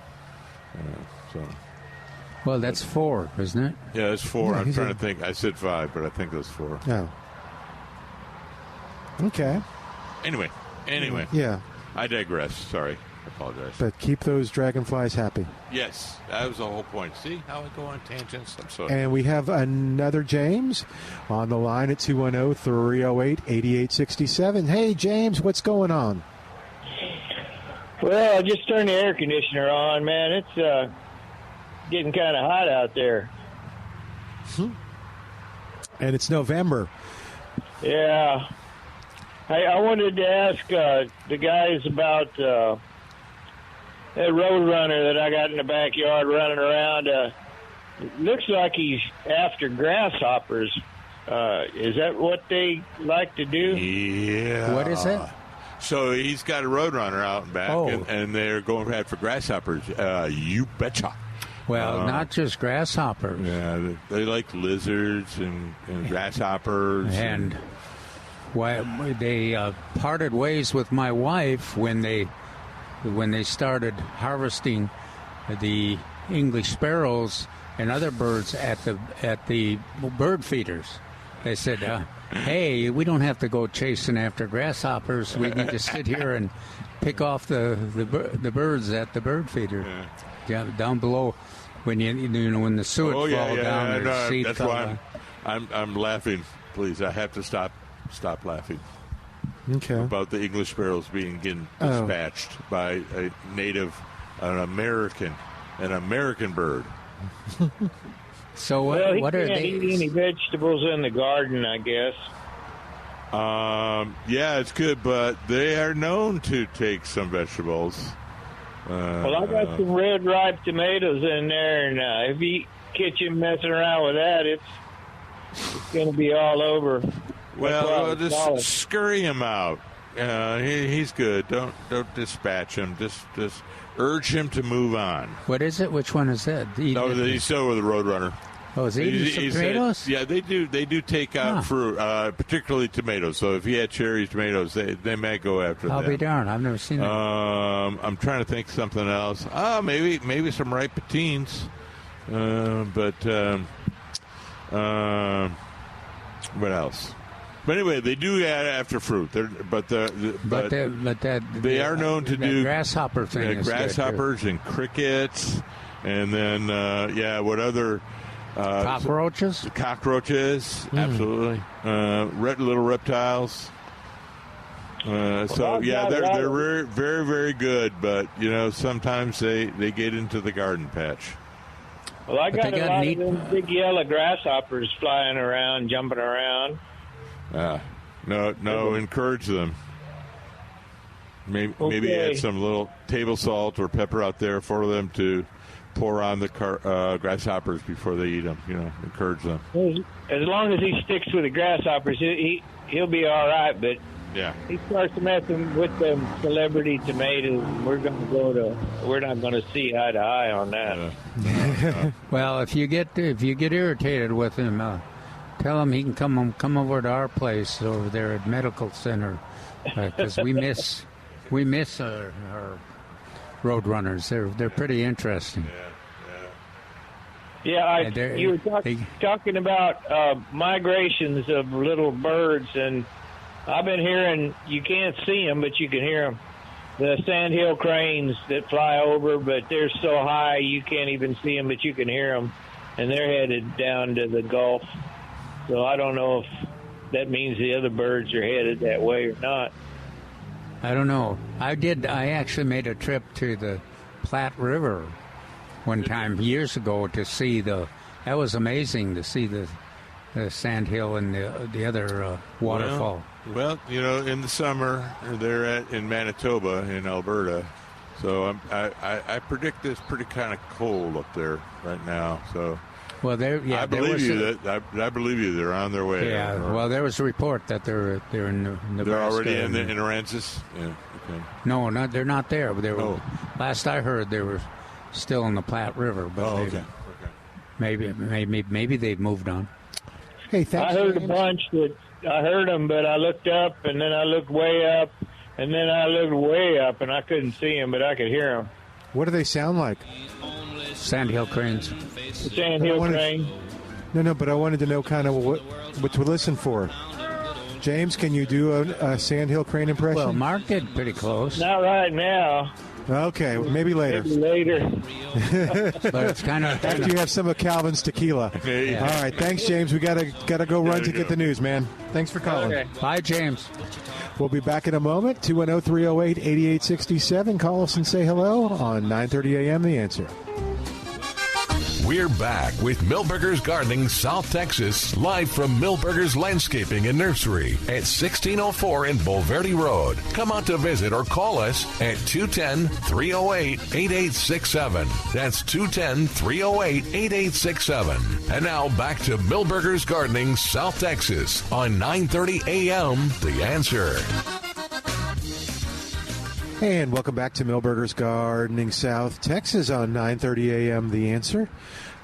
Well, that's 4, isn't it? Yeah, it's 4. Yeah, I'm trying to think. I said 5, but I think it was 4. No. Okay. Anyway. Yeah. I digress. Sorry. I apologize. But keep those dragonflies happy. Yes, that was the whole point. See how I go on tangents? I'm sorry. And we have another James on the line at 210-308-8867. Hey, James, what's going on? Well, I just turned the air conditioner on, man. It's getting kind of hot out there. And it's November. Yeah. I wanted to ask the guys about that road runner that I got in the backyard running around. Looks like he's after grasshoppers. Is that what they like to do? Yeah. What is it? So he's got a roadrunner out and back, and they're going after grasshoppers. You betcha. Well, not just grasshoppers. Yeah, they like lizards and grasshoppers. And they parted ways with my wife when they started harvesting the English sparrows and other birds at the bird feeders. They said, "Hey, we don't have to go chasing after grasshoppers. We can just sit here and pick off the birds at the bird feeder, down below when when the suet fall down." No, that's why I'm laughing. Please, I have to stop laughing. Okay. About the English sparrows getting dispatched by an American bird. So what are they? Eat any vegetables in the garden, I guess. Yeah, it's good, but they are known to take some vegetables. Well, I got some red ripe tomatoes in there, and if you catch him messing around with that, it's going to be all over. Well, just scurry him out. He's good. Don't dispatch him. Just urge him to move on. What is it? Which one is that? He's still with the Roadrunner. Oh, is he eating some tomatoes? Yeah, they do. They do take out fruit, particularly tomatoes. So if he had cherries, tomatoes, they may go after them. I'll be darned. I've never seen that. I'm trying to think of something else. Maybe some ripe patines. What else? But anyway, they do add after fruit. They are known to do grasshopper things. Grasshoppers and crickets, and then what other cockroaches? Cockroaches, absolutely. Little reptiles. They're very, very, very good. But sometimes they get into the garden patch. Well, I got a lot of them big yellow grasshoppers flying around, jumping around. No, encourage them. Maybe add some little table salt or pepper out there for them to pour on the grasshoppers before they eat them. Encourage them. As long as he sticks with the grasshoppers, he'll be all right. But he starts messing with them celebrity tomatoes, we're not going to see eye to eye on that. Well, if you get irritated with him, tell him he can come over to our place over there at Medical Center, because we miss our roadrunners. They're pretty interesting. Yeah, you were talking about migrations of little birds, and I've been hearing, you can't see them, but you can hear them. The sandhill cranes that fly over, but they're so high you can't even see them, but you can hear them, and they're headed down to the Gulf. So I don't know if that means the other birds are headed that way or not. I don't know. I actually made a trip to the Platte River one time years ago to see that was amazing to see the sandhill and the other waterfall. Well, in the summer they're in Manitoba in Alberta, so I predict it's pretty kind of cold up there right now. So, well, I believe you. I believe you. They're on their way. Yeah. Well, there was a report that they're in Nebraska. They're already in Aransas. Yeah. Okay. No, they're not there. Last I heard, they were still in the Platte River. But okay. Maybe they've moved on. Hey, thanks. I heard a bunch I heard them, but I looked up, and then I looked way up, and then I looked way up, and I couldn't see them, but I could hear them. What do they sound like? Sandhill cranes. Sandhill crane. No, but I wanted to know kind of what to listen for. James, can you do a Sandhill crane impression? Well, Mark did pretty close. Not right now. Okay, maybe later. Maybe later. But it's kind of after you have some of Calvin's tequila. Yeah. All right, thanks, James. We gotta go run to get the news, man. Thanks for calling. Okay. Bye, James. We'll be back in a moment. 210-308-8867. Call us and say hello on 9:30 a.m. The Answer. We're back with Milberger's Gardening, South Texas, live from Milberger's Landscaping and Nursery at 1604 in Bulverde Road. Come out to visit or call us at 210-308-8867. That's 210-308-8867. And now back to Milberger's Gardening, South Texas on 9:30 a.m. The Answer. And welcome back to Milberger's Gardening, South Texas on 9:30 a.m. The Answer.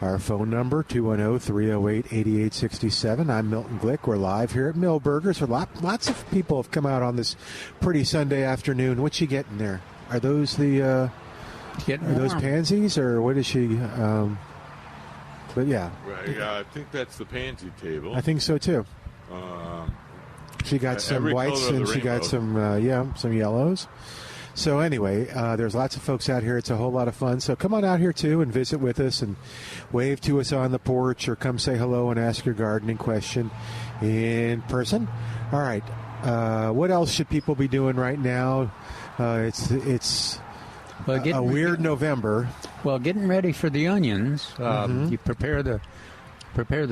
Our phone number, 210-308-8867. I'm Milton Glueck. We're live here at Milberger's. Lots of people have come out on this pretty Sunday afternoon. What's she getting there? Are those those pansies, or what is she? But yeah. Right, I think that's the pansy table. I think so, too. She got some whites and she got some yellows. So anyway, there's lots of folks out here. It's a whole lot of fun. So come on out here, too, and visit with us and wave to us on the porch or come say hello and ask your gardening question in person. All right. What else should people be doing right now? It's a weird November. Well, getting ready for the onions. You prepare the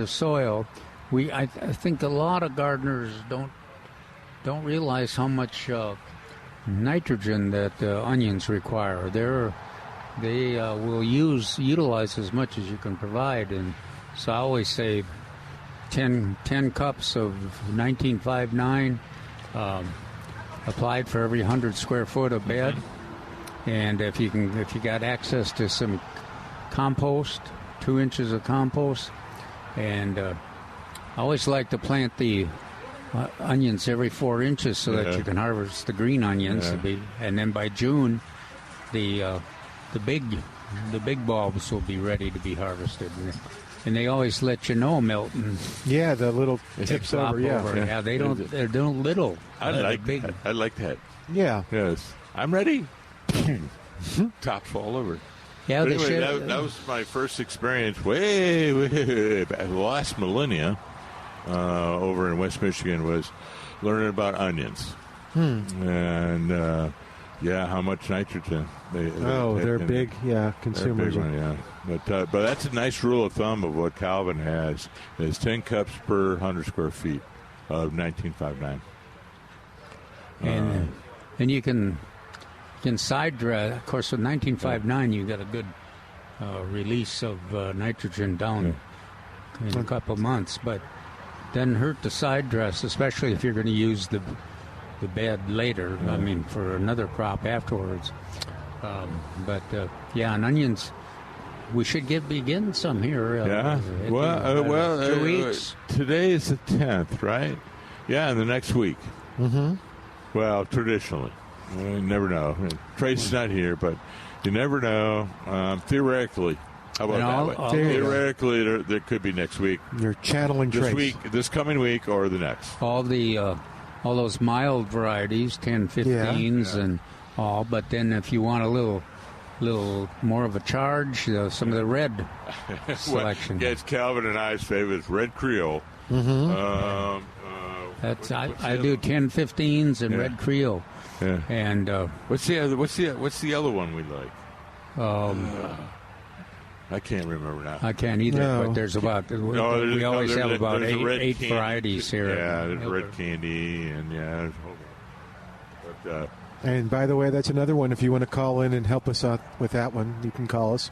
soil. I think a lot of gardeners don't realize how much nitrogen that onions require. They will utilize as much as you can provide, and so I always say 10 cups of 1959 applied for every 100 square foot of bed. And if you got access to some compost, 2 inches of compost, and I always like to plant the onions every 4 inches so that you can harvest the green onions. And then by June, the big bulbs will be ready to be harvested. And they always let you know, Milton. Yeah, the little tips over. Yeah, they're little. I like that. Yeah. Yes. I'm ready. Tops all over. Yeah, but anyway, that was my first experience way back last millennia. Over in West Michigan was learning about onions and how much nitrogen they're big consumers. They're big one, but that's a nice rule of thumb of what Calvin has is 10 cups per 100 square feet of 1959. And you can side dress. Of course, with 1959 you got a good release of nitrogen down in a couple of months, but doesn't hurt the side dress, especially if you're going to use the bed later. I mean, for another crop afterwards. And onions, we should be getting some here. 2 weeks. Today is the 10th, right? Yeah, in the next week. Mm-hmm. Well, traditionally, you never know. Tracy's not here, but you never know. Theoretically. How about that way? Theoretically, there could be next week. You're channeling Trace. This coming week, or the next. All those mild varieties, 10, 15s, and all. But then, if you want a little more of a charge, some of the red selection. It's Calvin and I's favorite, Red Creole. Mm-hmm. I do 10, 15s and Red Creole. Yeah. And what's the other one we like? I can't remember now. I can't either, but there's about... we always have about eight varieties here. Yeah, there's red candy, and there's a whole bunch. And by the way, that's another one. If you want to call in and help us out with that one, you can call us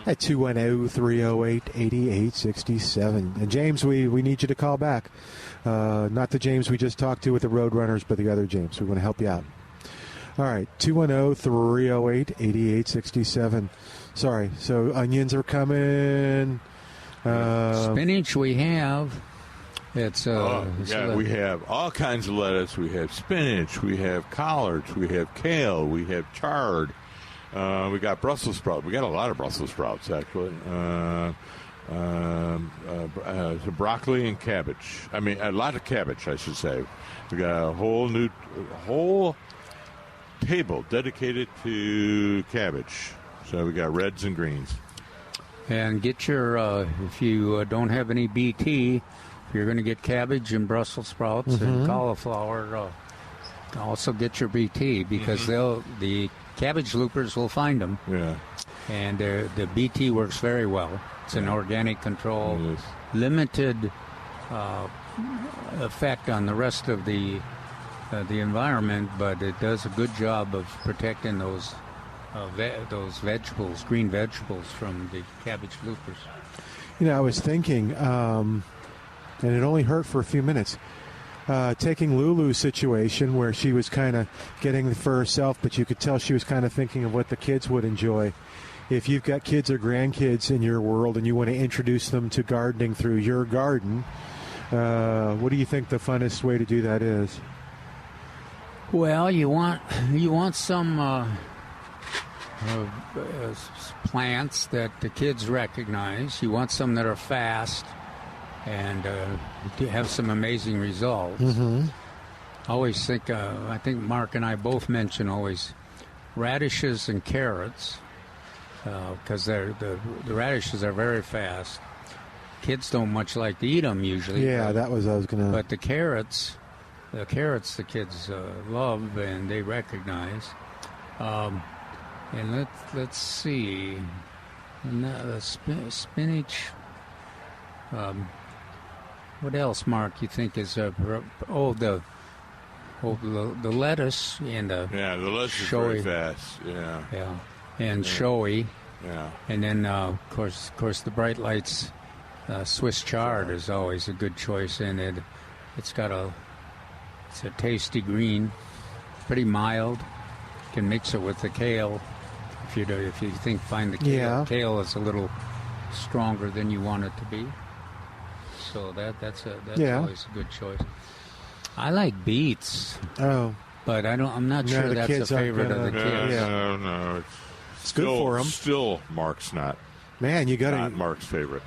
at 210-308-8867. And James, we need you to call back. Not the James we just talked to with the Roadrunners, but the other James. We want to help you out. All right, 210-308-8867. Sorry, so onions are coming. Spinach we have. We have all kinds of lettuce. We have spinach. We have collards. We have kale. We have chard. We got Brussels sprouts. We got a lot of Brussels sprouts, actually. Broccoli and cabbage. I mean, a lot of cabbage, I should say. We got a whole table dedicated to cabbage. So we got reds and greens. And get your, if you don't have any BT, if you're going to get cabbage and Brussels sprouts and cauliflower, also get your BT because the cabbage loopers will find them. Yeah. And the BT works very well. It's an organic control, limited effect on the rest of the environment, but it does a good job of protecting those vegetables, green vegetables, from the cabbage loopers. I was thinking, and it only hurt for a few minutes, taking Lulu's situation where she was kind of getting for herself, but you could tell she was kind of thinking of what the kids would enjoy. If you've got kids or grandkids in your world and you want to introduce them to gardening through your garden, what do you think the funnest way to do that is? Well, you want some plants that the kids recognize. You want some that are fast and have some amazing results. Always think, I think Mark and I both mention always radishes and carrots because the radishes are very fast. Kids don't much like to eat them usually. Yeah, that was I was going to. But the carrots the kids love and they recognize. And let's see. And spinach. What else, Mark? You think is the lettuce and the the lettuce showy. is very fast. And showy. Yeah. And then of course the Bright Lights Swiss chard is always a good choice, and it's a tasty green, pretty mild. You can mix it with the kale. If you find the kale, kale is a little stronger than you want it to be. So that's always a good choice. I like beets. Oh, but I'm not sure that's a favorite of the kids. No, it's good for them. Still, Mark's not. Man, you got not Mark's favorite.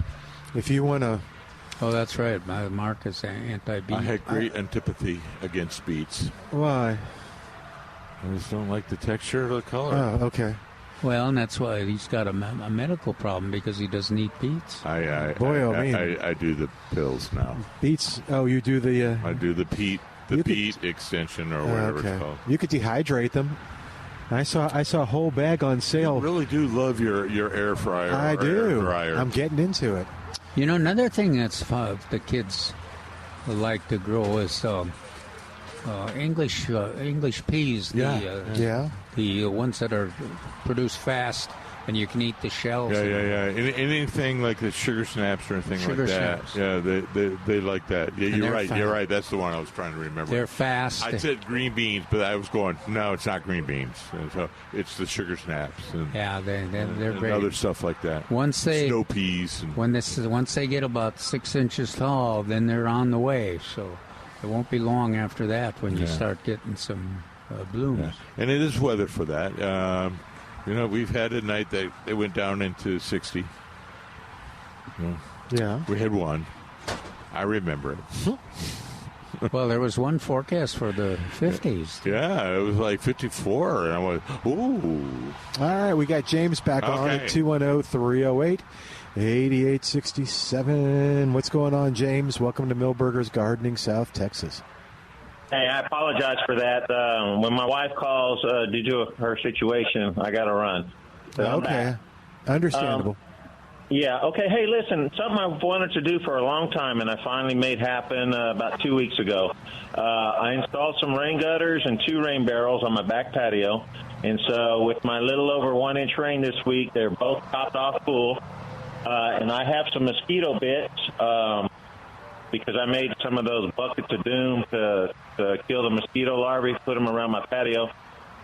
If you want to. Oh, that's right. Mark is anti-beet. I had great antipathy against beets. Why? I just don't like the texture or the color. Oh, okay. Well, and that's why he's got a medical problem because he doesn't eat beets. I do the pills now. Beets? Oh, you do the... I do the beet extension or whatever it's called. You could dehydrate them. I saw a whole bag on sale. You really do love your air fryer. I do. Air dryer. I'm getting into it. Another thing that's the kids like to grow is English peas. The ones that are produced fast, and you can eat the shells. Anything like the sugar snaps or anything like that. Snaps. Yeah, they like that. Yeah, you're right. Fast. You're right. That's the one I was trying to remember. They're fast. I said green beans, but I was going, no, it's not green beans. And so it's the sugar snaps. And, they're great. Other stuff like that. Snow peas. And, once they get about 6 inches tall, then they're on the way. So it won't be long after that when you start getting some blooms. Yeah. And it is weather for that. We've had a night that it went down into 60. Yeah. We had one. I remember it. Well, there was one forecast for the 50s. Yeah, it was like 54. And I went, ooh. All right, we got James back on at 210-308-8867. What's going on, James? Welcome to Milberger's Gardening, South Texas. Hey, I apologize for that. When my wife calls due to her situation, I got to run. So okay. Understandable. Okay. Hey, listen, something I've wanted to do for a long time, and I finally made happen about 2 weeks ago. I installed some rain gutters and 2 rain barrels on my back patio. And so with my little over 1 inch rain this week, they're both topped off full. And I have some mosquito bits because I made some of those buckets of doom to kill the mosquito larvae, put them around my patio.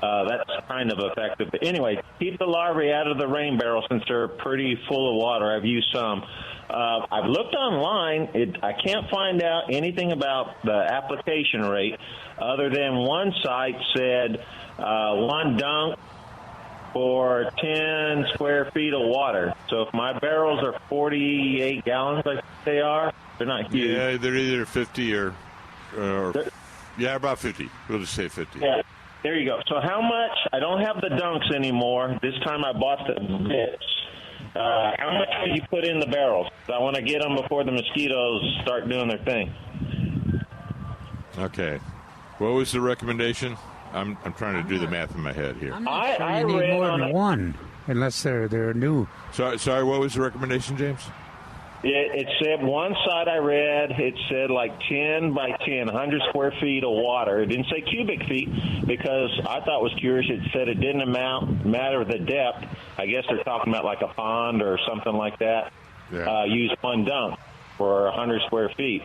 That's kind of effective. But anyway, keep the larvae out of the rain barrel since they're pretty full of water. I've used some. I've looked online. I can't find out anything about the application rate other than one site said one dunk for 10 square feet of water. So if my barrels are 48 gallons like they are, they're not huge. Yeah, they're either 50 or about 50. We'll just say 50. Yeah. There you go. So how much? I don't have the dunks anymore. This time I bought the bits. How much would you put in the barrels? I want to get them before the mosquitoes start doing their thing. Okay. What was the recommendation? I'm trying to do the math in my head here. I'm not sure you need more than one, unless they're new. Sorry, what was the recommendation, James? It said one side I read, it said like 10 by 10, 100 square feet of water. It didn't say cubic feet because I thought it was curious. It said it didn't matter the depth. I guess they're talking about like a pond or something like that. Yeah. Use one dunk for 100 square feet.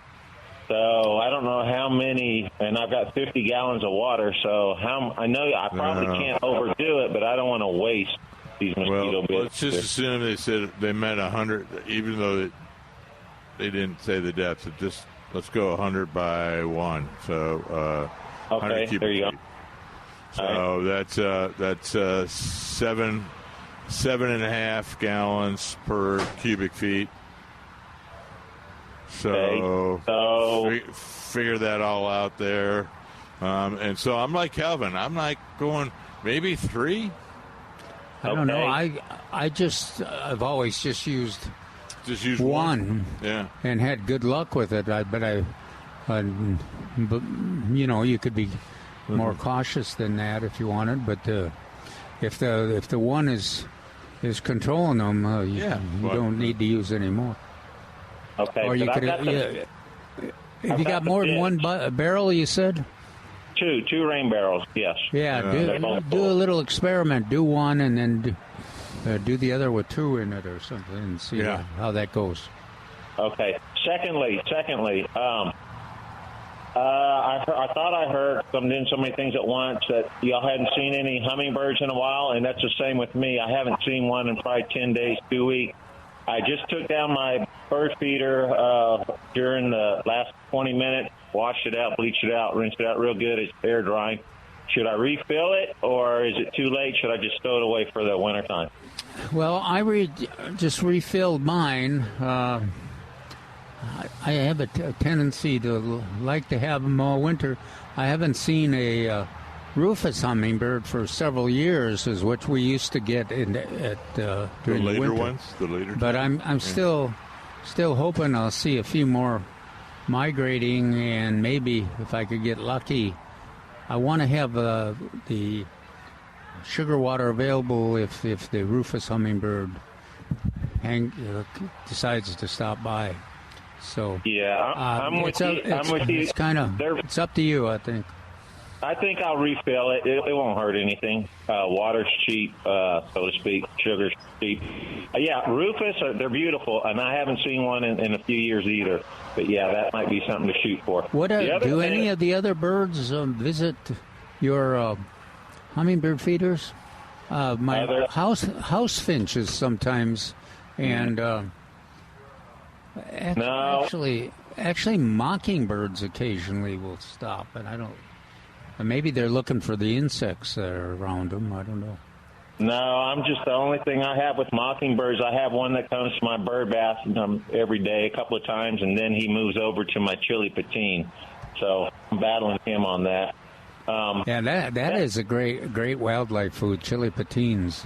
So I don't know how many, and I've got 50 gallons of water, so I know I probably can't overdo it, but I don't want to waste these mosquito bits. Let's just assume they said they meant 100, even though they didn't say the depth. Let's go 100 by 1. So 100 cubic there you feet. go. So that's 7.5 gallons per cubic feet. So figure that all out there. And so I'm like Calvin. I'm like going maybe 3. I don't know. I've always just used one. Yeah. And had good luck with it. But you could be more cautious than that if you wanted. But if the one is controlling them, you don't need to use any more. Okay. Or you could. If you got more than one barrel, you said. Two rain barrels. Yes. Yeah. Do a little experiment. Do one, and then do the other with 2 in it or something, and see how that goes. Okay. Secondly, I thought I heard, I'm doing so many things at once, that y'all hadn't seen any hummingbirds in a while, and that's the same with me. I haven't seen one in probably 10 days, 2 weeks. I just took down my bird feeder during the last 20 minutes, washed it out, bleached it out, rinsed it out real good. It's air drying. Should I refill it, or is it too late? Should I just throw it away for the wintertime? Well, I just refilled mine. I have a tendency to like to have them all winter. I haven't seen a Rufus hummingbird for several years, is what we used to get during the later winter. ones, the later. But I'm still hoping I'll see a few more migrating, and maybe if I could get lucky, I want to have the sugar water available if the Rufus hummingbird decides to stop by. So I'm with you. It's up to you, I think. I think I'll refill it. It won't hurt anything. Water's cheap, so to speak. Sugar's cheap. Rufus, they're beautiful, and I haven't seen one in a few years either. But, that might be something to shoot for. Do any of the other birds visit your hummingbird feeders? My house finches sometimes, and actually mockingbirds occasionally will stop, and I don't. Maybe they're looking for the insects that are around them. I don't know. No, I'm just the only thing I have with mockingbirds. I have one that comes to my bird bath every day, a couple of times, and then he moves over to my chili patine. So I'm battling him on that. That is a great wildlife food, chili patines.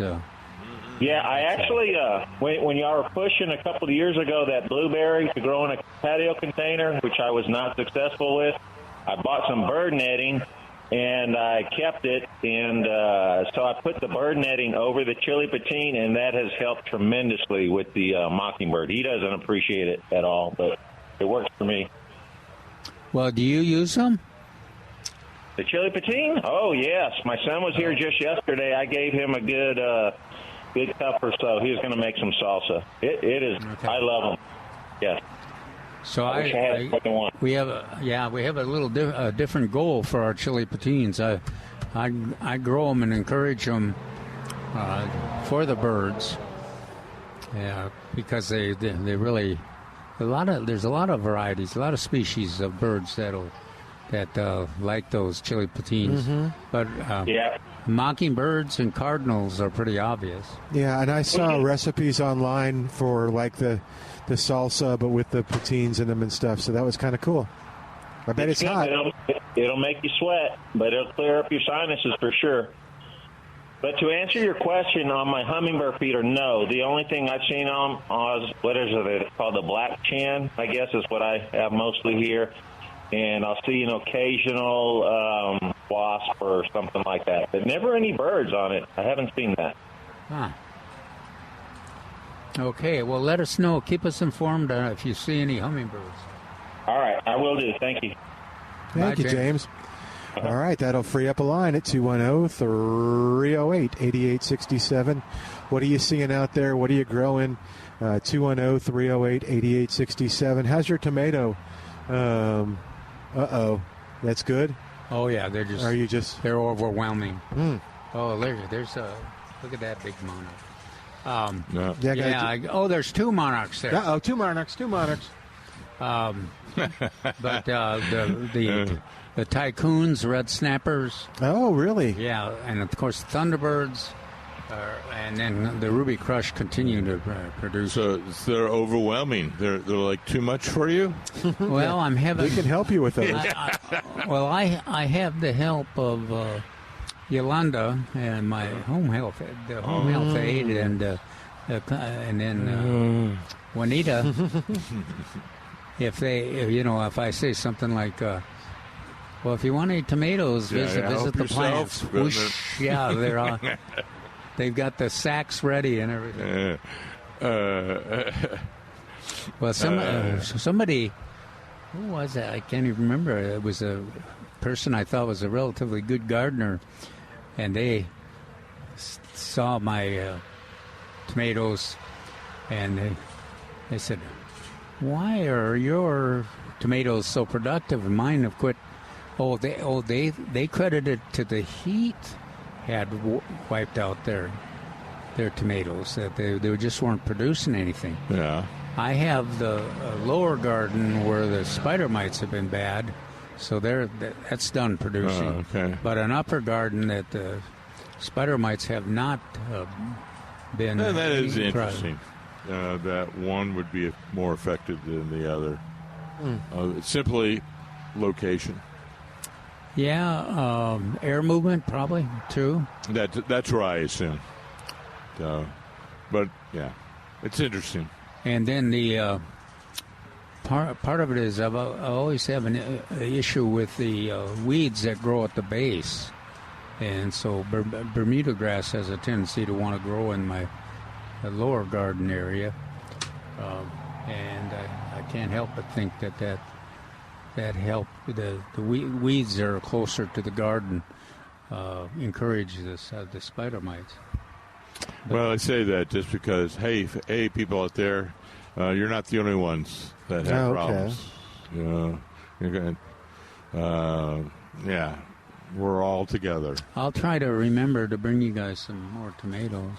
Yeah, I actually, when y'all were pushing a couple of years ago that blueberry to grow in a patio container, which I was not successful with, I bought some bird netting. And I kept it, and so I put the bird netting over the chili patine, and that has helped tremendously with the mockingbird. He doesn't appreciate it at all, but it works for me. Well, do you use them? The chili patine? Oh, yes. My son was here just yesterday. I gave him a good cup or so. He was going to make some salsa. It is. Okay. I love them. Yes. So I had a second one. we have a little different goal for our chili patines. I grow them and encourage them for the birds. Yeah, because they really there's a lot of varieties, a lot of species of birds that like those chili patines. Mm-hmm. But mockingbirds and cardinals are pretty obvious. Yeah, and I saw recipes online for like the salsa, but with the patines in them and stuff. So that was kind of cool. I bet it's hot. It'll make you sweat, but it'll clear up your sinuses for sure. But to answer your question on my hummingbird feeder, no. The only thing I've seen on is what is it called, the black chin, I guess is what I have mostly here. And I'll see an occasional wasp or something like that. But never any birds on it. I haven't seen that. Huh. Okay, well, let us know. Keep us informed if you see any hummingbirds. All right, I will do. Thank you. Thank you, James. All right, that'll free up a line at 210-308-8867. What are you seeing out there? What are you growing? 210-308-8867. How's your tomato? That's good? Oh, yeah, they're overwhelming. Mm. Oh, there's look at that big monarch. There's two monarchs there. Two monarchs. But the tycoons, red snappers. Oh, really? Yeah, and of course thunderbirds, and then the ruby crush continue to produce. So they're overwhelming. They're like too much for you. Well, I'm having. We can help you with those. I have the help of Yolanda and my home health aide, and then Juanita. If I say something like, well, if you want any tomatoes, visit the plants. Whoosh, they're on. They've got the sacks ready and everything. Well, somebody, who was that? I can't even remember. It was a person I thought was a relatively good gardener, and they saw my tomatoes, and they said, "Why are your tomatoes so productive and mine have quit?" They credited to the heat had wiped out their tomatoes, that they just weren't producing anything. Yeah. I have the lower garden where the spider mites have been bad, so that's done producing. Oh, okay. But an upper garden that the spider mites have not been. And that is interesting. That one would be more affected than the other. It's simply location. Yeah, air movement probably too. That's where I assume. But yeah, it's interesting. And then the part of it is I always have an issue with the weeds that grow at the base, and so Bermuda grass has a tendency to want to grow in my lower garden area, and I can't help but think that help the weeds that are closer to the garden encourage the spider mites. Well, I say that just because, hey, people out there, you're not the only ones that have problems. You're going we're all together. I'll try to remember to bring you guys some more tomatoes.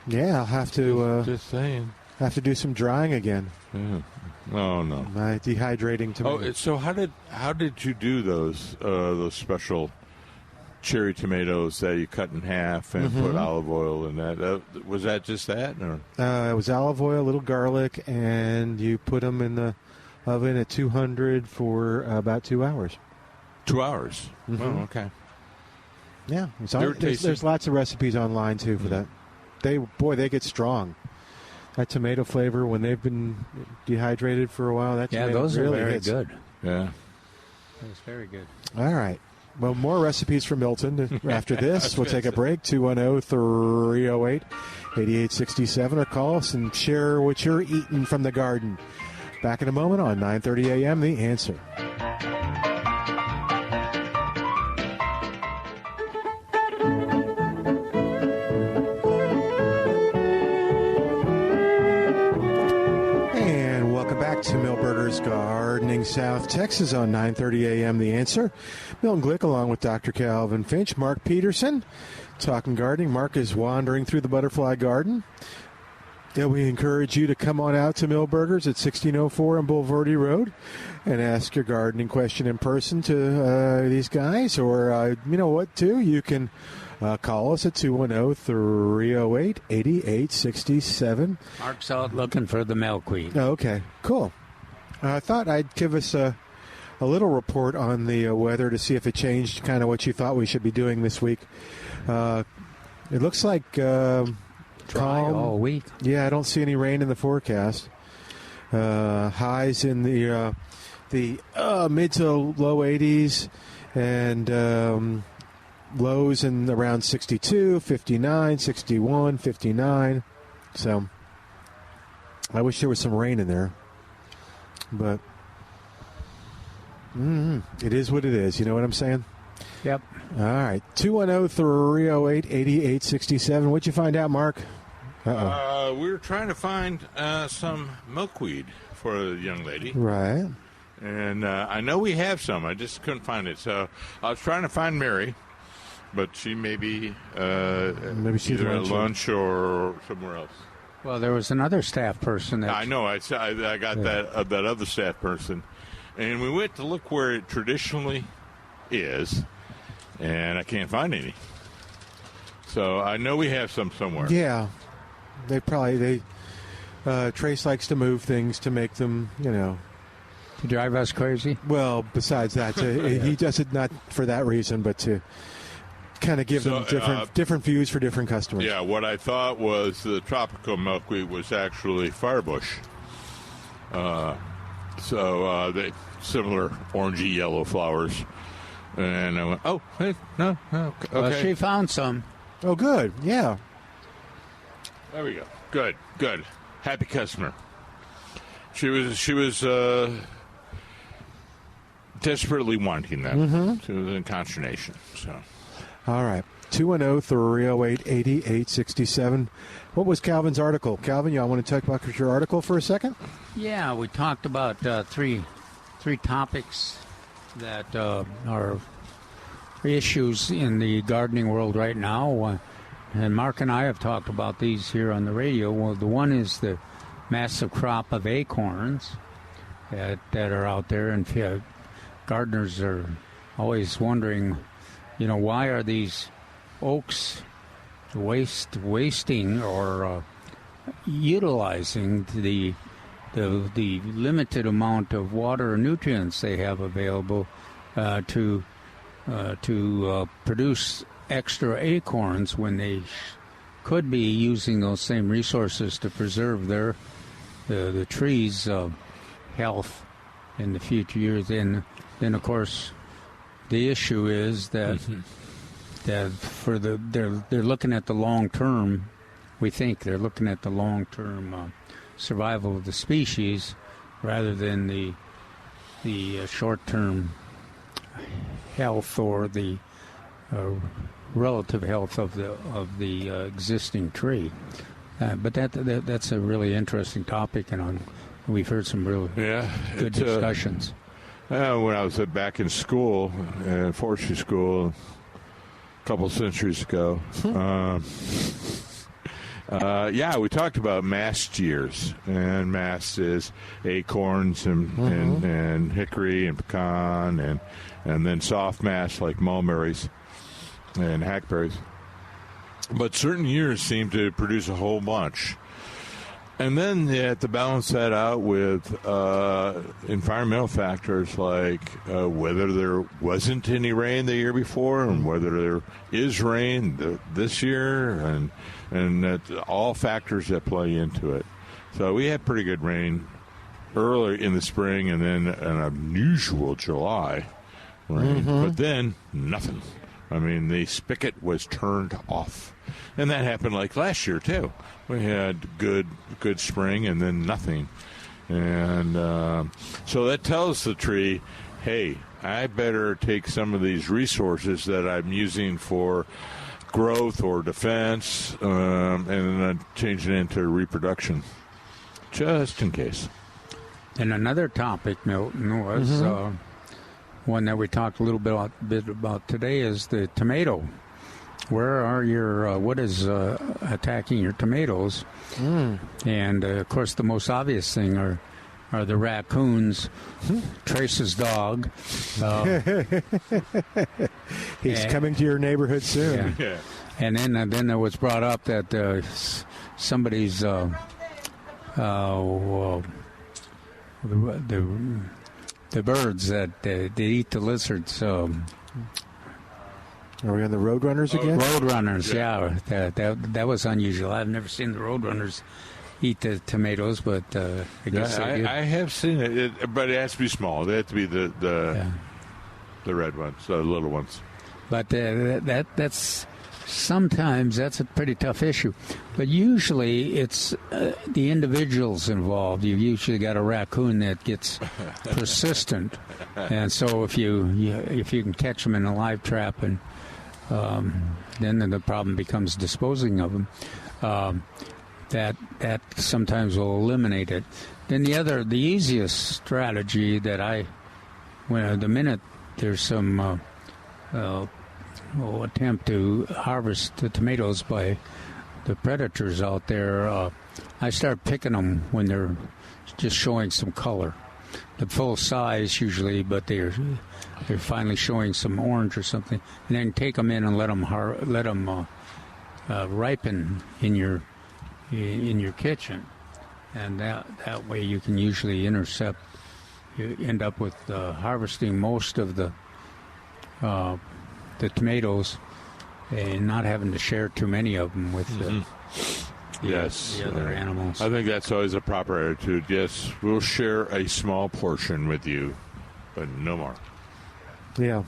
Yeah, I'll have to. Just saying. Have to do some drying again. Yeah. Oh no. My dehydrating tomatoes. Oh, so how did you do those special cherry tomatoes that you cut in half and put olive oil in that? Was that just that? Or? It was olive oil, a little garlic, and you put them in the oven at 200 for about 2 hours. 2 hours? Mm-hmm. Oh, okay. Yeah. There's lots of recipes online, too, for that. They get strong. That tomato flavor, when they've been dehydrated for a while, those really are very hits. good. Yeah. That's very good. All right. Well, more recipes from Milton after this. We'll take a break. 210-308-8867, or call us and share what you're eating from the garden. Back in a moment on 9:30 a.m. The Answer. to Milberger's Gardening South Texas on 9:30 a.m. The Answer. Milton Glueck along with Dr. Calvin Finch, Mark Peterson, talking gardening. Mark is wandering through the butterfly garden. Yeah, we encourage you to come on out to Milberger's at 1604 on Boulevardy Road and ask your gardening question in person to these guys. Or, you know what, too? You can call us at 210-308-8867. Mark's out looking for the milkweed. Oh, okay, cool. I thought I'd give us a little report on the weather to see if it changed kind of what you thought we should be doing this week. It looks like dry calm all week. Yeah, I don't see any rain in the forecast. Highs in the mid to low 80s and lows in around 62, 59, 61, 59. So I wish there was some rain in there. But it is what it is. You know what I'm saying? Yep. All right. 210-308-8867. What'd you find out, Mark? We were trying to find some milkweed for a young lady. Right. And I know we have some. I just couldn't find it. So I was trying to find Mary, but she may be maybe she's either at lunch or somewhere else. Well, there was another staff person that... I know. I got that other staff person. And we went to look where it traditionally is, and I can't find any. So I know we have some somewhere. Yeah. Trace likes to move things to make them, to drive us crazy. Well, besides that, he does it not for that reason, but to kind of give them different views for different customers. Yeah, what I thought was the tropical milkweed was actually firebush. So they similar orangey yellow flowers, and I went, oh, hey, no, okay. Well, she found some. Oh, good, yeah. There we go. Good. Happy customer. She was desperately wanting that. Mm-hmm. She was in consternation. So, all right. 210-308-8867. What was Calvin's article? Calvin, y'all want to talk about your article for a second? Yeah, we talked about three topics that are issues in the gardening world right now. And Mark and I have talked about these here on the radio. Well, the one is the massive crop of acorns that are out there, and gardeners are always wondering, why are these oaks wasting or utilizing the limited amount of water or nutrients they have available to produce extra acorns when they could be using those same resources to preserve the trees' health in the future years. And then, of course, the issue is that they're looking at the long term. We think they're looking at the long term survival of the species rather than the short term health or the relative health of the existing tree. But that's a really interesting topic, and we've heard some really good discussions. When I was back in school, forestry school, a couple centuries ago, we talked about mast years, and mast is acorns and hickory and pecan, and then soft mast like mulberries and hackberries. But certain years seem to produce a whole bunch. And then you have to balance that out with environmental factors like whether there wasn't any rain the year before and whether there is rain this year, and that's all factors that play into it. So we had pretty good rain early in the spring and then an unusual July rain, but then nothing. I mean, the spigot was turned off. And that happened like last year, too. We had good spring and then nothing. And so that tells the tree, hey, I better take some of these resources that I'm using for growth or defense and change it into reproduction, just in case. And another topic, Milton, was one that we talked a little bit about today is the tomato. Where are your, what is attacking your tomatoes? And, of course, the most obvious thing are the raccoons, Trace's dog. He's coming to your neighborhood soon. Yeah. And then it was brought up that somebody's the birds that they eat the lizards. Are we on the Roadrunners again? Roadrunners, yeah. That was unusual. I've never seen the Roadrunners eat the tomatoes, but I guess I have seen it, but it has to be small. They have to be the red ones, the little ones. But that's sometimes that's a pretty tough issue. But usually it's the individuals involved. You've usually got a raccoon that gets persistent, and so if you can catch them in a live trap, and then the problem becomes disposing of them. That sometimes will eliminate it. Then the easiest strategy that the minute there's some attempt to harvest the tomatoes by the predators out there, I start picking them when they're just showing some color. The full size usually, but they're finally showing some orange or something, and then take them in and let them ripen in your kitchen, and that way you can usually intercept. You end up with harvesting most of the tomatoes and not having to share too many of them with the other animals. I think that's always a proper attitude. Yes, we'll share a small portion with you, but no more. Yeah.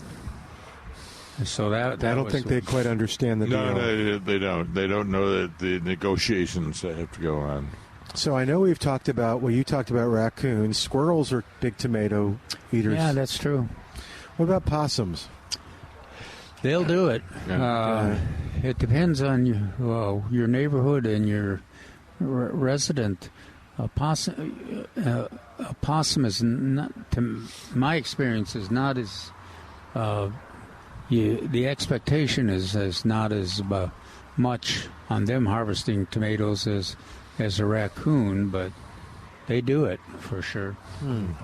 So I don't think they quite understand the deal. No, they don't. They don't know that the negotiations that have to go on. So I know we've talked about, you talked about raccoons. Squirrels are big tomato eaters. Yeah, that's true. What about possums? They'll do it. It depends on your neighborhood and your resident. A possum is not, to my experience, is not as... the expectation is not as much on them harvesting tomatoes as a raccoon, but they do it for sure.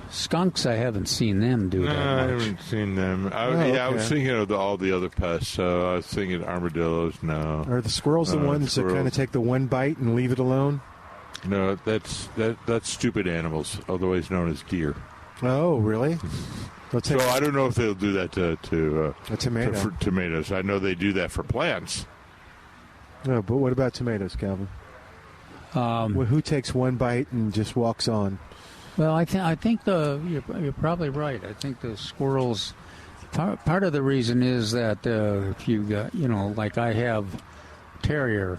Skunks, I haven't seen them do that much. I haven't seen them. I was thinking of all the other pests. So I was thinking armadillos. No. Are the squirrels the ones that kind of take the one bite and leave it alone? No, that's stupid animals, otherwise known as deer. Oh, really? So I don't know if they'll do that to a tomato. For tomatoes. I know they do that for plants. No, but what about tomatoes, Calvin? Who takes one bite and just walks on? Well, I think you're probably right. I think the squirrels. Part of the reason is that if you got, like I have terrier,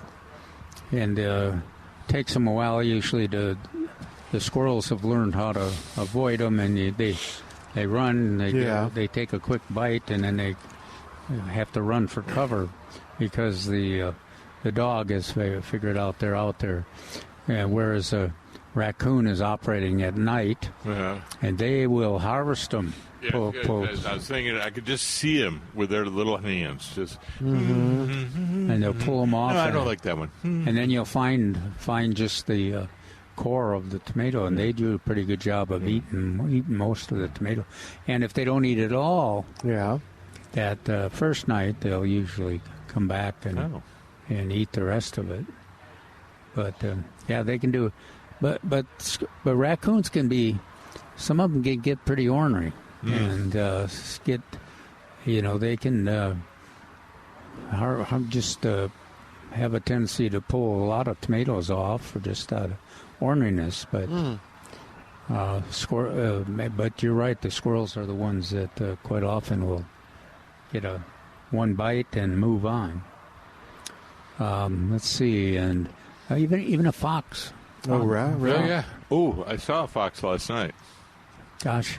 and takes them a while. Usually, the squirrels have learned how to avoid them, and they run, and they take a quick bite, and then they have to run for cover because the dog has figured out they're out there. Whereas a raccoon is operating at night, and they will harvest them. Yeah, I was thinking I could just see them with their little hands, just and they'll pull them off. No, I don't like that one. And then you'll find just the core of the tomato, and they do a pretty good job of eating most of the tomato. And if they don't eat it all, that first night they'll usually come back and eat the rest of it. But they can do it. But raccoons can be, some of them can get pretty ornery and get, they can just have a tendency to pull a lot of tomatoes off for just out of orneriness. But you're right, the squirrels are the ones that quite often will get one bite and move on. Let's see, and even a fox. Oh, right. Yeah. Oh, I saw a fox last night. Gosh.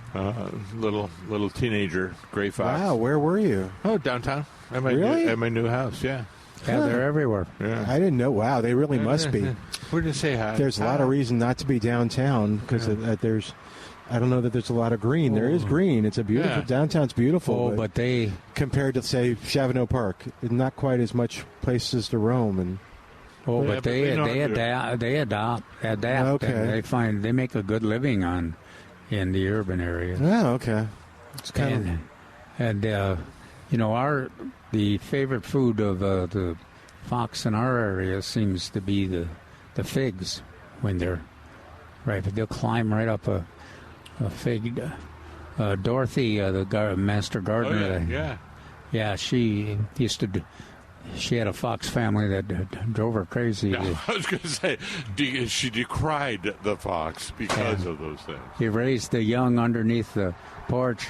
Little teenager, gray fox. Wow, where were you? Oh, downtown. At my new house, yeah. Yeah, they're everywhere. Yeah. I didn't know. Wow, they really must be. We're going to say hi. There's a lot of reason not to be downtown because there's. I don't know that there's a lot of green. There is green. It's a beautiful downtown's beautiful. But they compared to say Chavano Park, not quite as much places to roam and. But they adapt. Okay. And they make a good living in the urban areas. Oh, okay. It's kind of the favorite food of the fox in our area seems to be the figs when they're right. But they'll climb right up a fig. Dorothy, the master gardener. She used to. She had a fox family that drove her crazy. I was going to say, she decried the fox because of those things. He raised the young underneath the porch.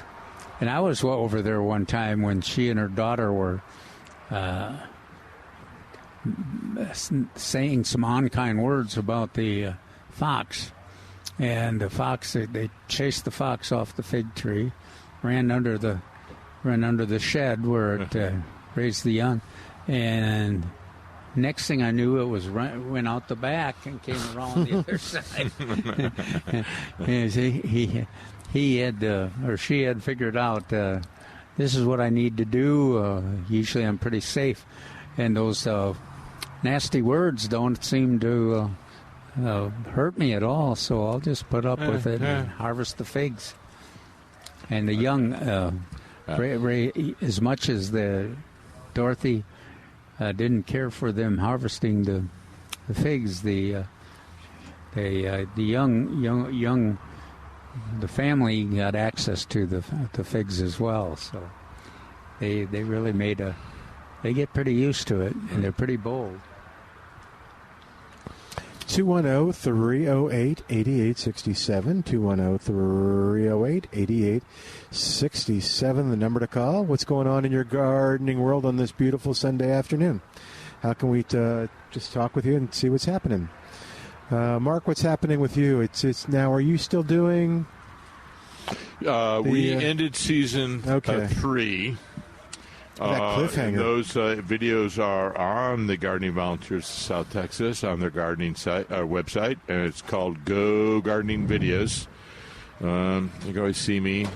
And I was over there one time when she and her daughter were saying some unkind words about the fox. And the fox, they chased the fox off the fig tree, ran under the shed where it raised the young. And next thing I knew, it went out the back and came around the other side. And he had or she had figured out this is what I need to do. Usually I'm pretty safe, and those nasty words don't seem to hurt me at all. So I'll just put up with it and harvest the figs. And the young, as much as the Dorothy. Didn't care for them harvesting the figs. The young the family got access to the figs as well. So they really they get pretty used to it, and they're pretty bold. 210-308-8867. 210-308-8867. The number to call. What's going on in your gardening world on this beautiful Sunday afternoon? How can we just talk with you and see what's happening? Mark, what's happening with you? It's now. Are you still doing? We ended season 3. That cliffhanger. Those videos are on the Gardening Volunteers of South Texas on their gardening website, and it's called Go Gardening Videos. You can always see me.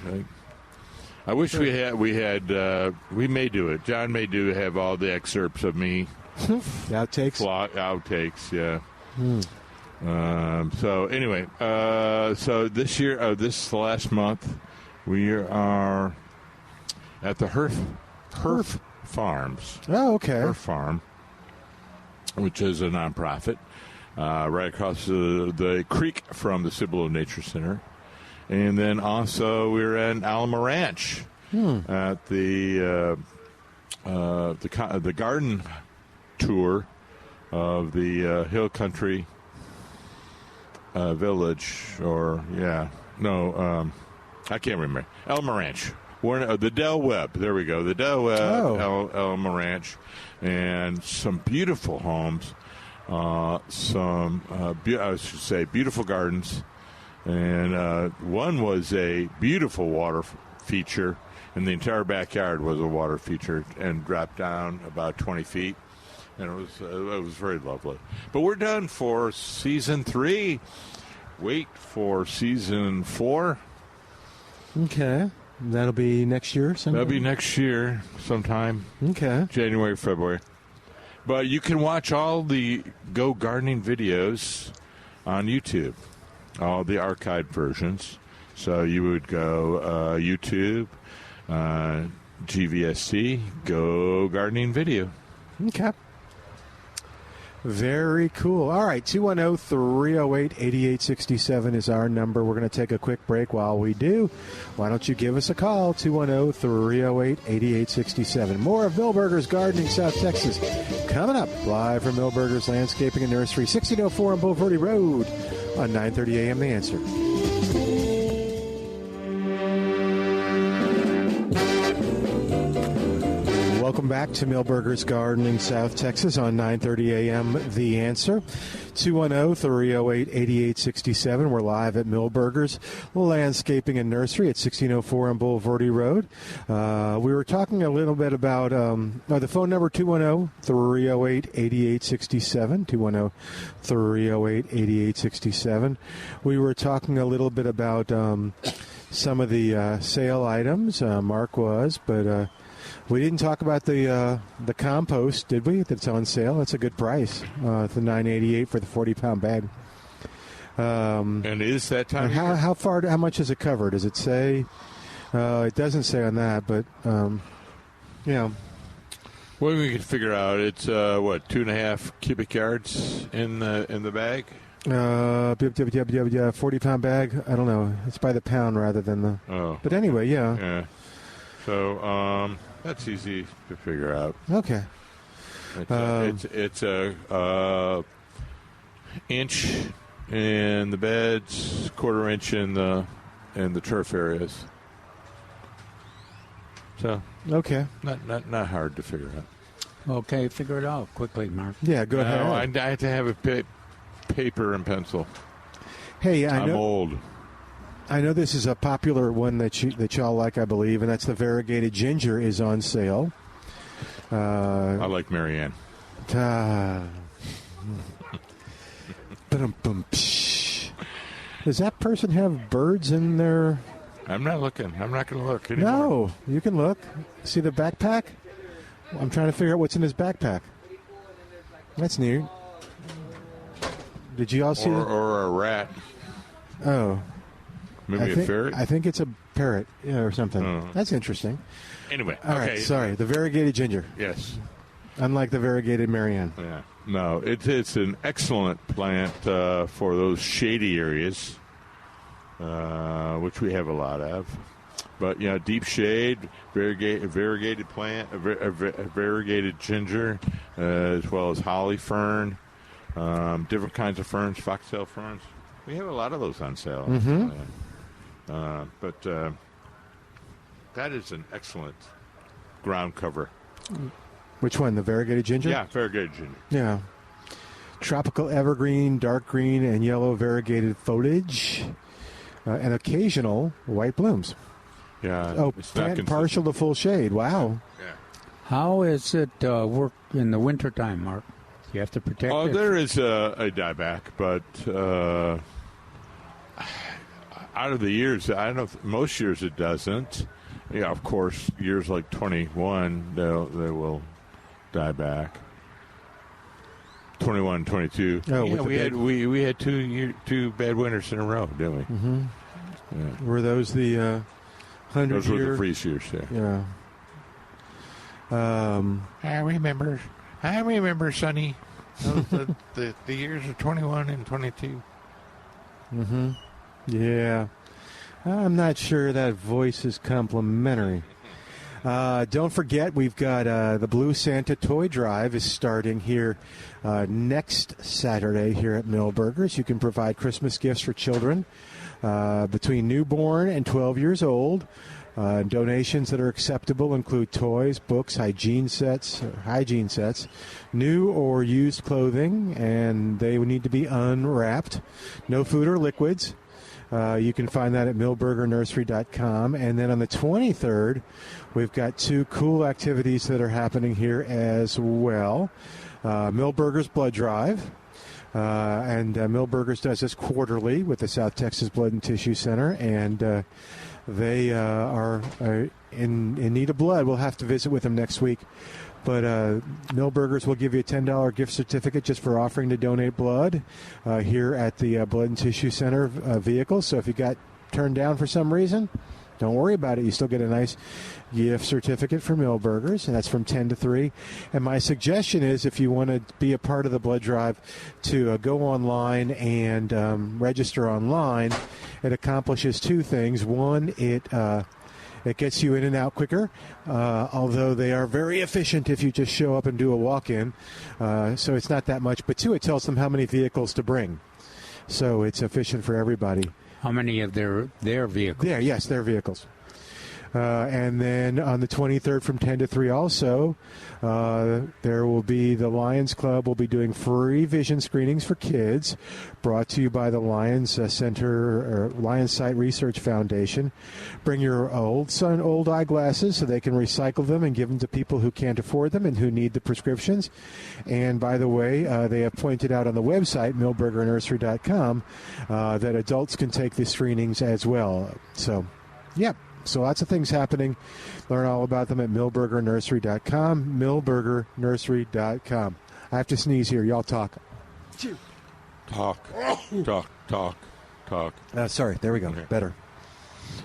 I wish we may do it. John may have all the excerpts of me. Outtakes? Outtakes, yeah. So anyway, so this year, this last month, we are at the Herf Farms. Oh, okay. Herf Farm, which is a nonprofit, right across the creek from the Cibolo Nature Center. And then also we're at Alma Ranch at the garden tour of the Hill Country Village, I can't remember. Alma Ranch. The Del Webb. There we go. The Del Webb, Alma Ranch, and some beautiful homes, beautiful gardens, and one was a beautiful water feature, and the entire backyard was a water feature, and dropped down about 20 feet, and it was very lovely. But we're done for season 3. Wait for season 4. Okay. That'll be next year sometime? That'll be next year sometime. Okay. January, February. But you can watch all the Go Gardening videos on YouTube, all the archived versions. So you would go YouTube, GVSC, Go Gardening Video. Okay. Very cool. All right, 210-308-8867 is our number. We're going to take a quick break. While we do, why don't you give us a call, 210-308-8867. More of Milberger's Gardening South Texas coming up live from Milberger's Landscaping and Nursery, 1604 on Boulevardy Road on 9:30 a.m. The Answer. Welcome back to Milberger's Gardening, South Texas on 9:30 a.m. The Answer. 210-308-8867. We're live at Milberger's Landscaping and Nursery at 1604 on Boulevardy Road. We were talking a little bit about the phone number 210-308-8867. 210-308-8867. We were talking a little bit about some of the sale items. Mark was, but we didn't talk about the compost, did we? That's on sale. That's a good price. It's the $9.88 for the 40-pound bag. And is that time? How much is it covered? Does it say? It doesn't say on that, but Well, we can figure out. It's 2.5 cubic yards in the bag. 40-pound bag. I don't know. It's by the pound rather than the. Oh. But anyway, yeah. Yeah. So that's easy to figure out. Okay. It's a inch in the beds, quarter inch in the turf areas. So okay, not hard to figure out. Okay, figure it out quickly, Mark. Yeah, go ahead. I have to have a paper and pencil. Hey, I'm old. I know this is a popular one that y'all like, I believe, and that's the variegated ginger is on sale. I like Marianne. Does that person have birds in their... I'm not looking. I'm not going to look anymore. No, you can look. See the backpack? I'm trying to figure out what's in his backpack. That's neat. Did you all see that? Or a rat. Oh. Maybe a ferret? I think it's a parrot or something. Oh. That's interesting. Anyway. All right, sorry. The variegated ginger. Yes. Unlike the variegated Marianne. Yeah. No, it's an excellent plant for those shady areas, which we have a lot of. But, deep shade, variegated plant, variegated ginger, as well as holly fern, different kinds of ferns, foxtail ferns. We have a lot of those on sale. Mm-hmm. But that is an excellent ground cover. Which one, the variegated ginger? Yeah, variegated ginger. Yeah. Tropical evergreen, dark green, and yellow variegated foliage, and occasional white blooms. Yeah. Oh, plant partial to full shade. Wow. Yeah. How is it work in the wintertime, Mark? You have to protect it? There is a dieback, but out of the years, I don't know if most years it doesn't. Yeah, of course, years like 21, they will die back. 21, 22. Oh, yeah, we had two bad winters in a row, didn't we? Mm-hmm. Yeah. Were those the 100-year? Those were the freeze years, yeah. I remember, Sonny. the years of 21 and 22. Mm-hmm. Yeah. I'm not sure that voice is complimentary. Don't forget, we've got the Blue Santa Toy Drive is starting here next Saturday here at Milberger's. You can provide Christmas gifts for children between newborn and 12 years old. Donations that are acceptable include toys, books, hygiene sets, new or used clothing, and they would need to be unwrapped. No food or liquids. You can find that at milbergernursery.com. And then on the 23rd, we've got two cool activities that are happening here as well. Milberger's Blood Drive. And Milberger's does this quarterly with the South Texas Blood and Tissue Center. And they are in need of blood. We'll have to visit with them next week. But Milberger's will give you a $10 gift certificate just for offering to donate blood here at the Blood and Tissue Center vehicle. So if you got turned down for some reason, don't worry about it. You still get a nice gift certificate from Milberger's, and that's from 10 to 3. And my suggestion is if you want to be a part of the blood drive to go online and register online. It accomplishes two things. One, it gets you in and out quicker, although they are very efficient if you just show up and do a walk-in. So it's not that much. But two, it tells them how many vehicles to bring. So it's efficient for everybody. How many of their vehicles? Yeah, yes, their vehicles. And then on the 23rd from 10 to 3 also, there will be the Lions Club will be doing free vision screenings for kids, brought to you by the Lions Center or Lions Sight Research Foundation. Bring your old eyeglasses so they can recycle them and give them to people who can't afford them and who need the prescriptions. And by the way, they have pointed out on the website, millburgernursery.com, that adults can take the screenings as well. So, yeah. So lots of things happening. Learn all about them at millburgernursery.com, millburgernursery.com. I have to sneeze here. Y'all talk. Talk. Sorry. There we go. Okay. Better.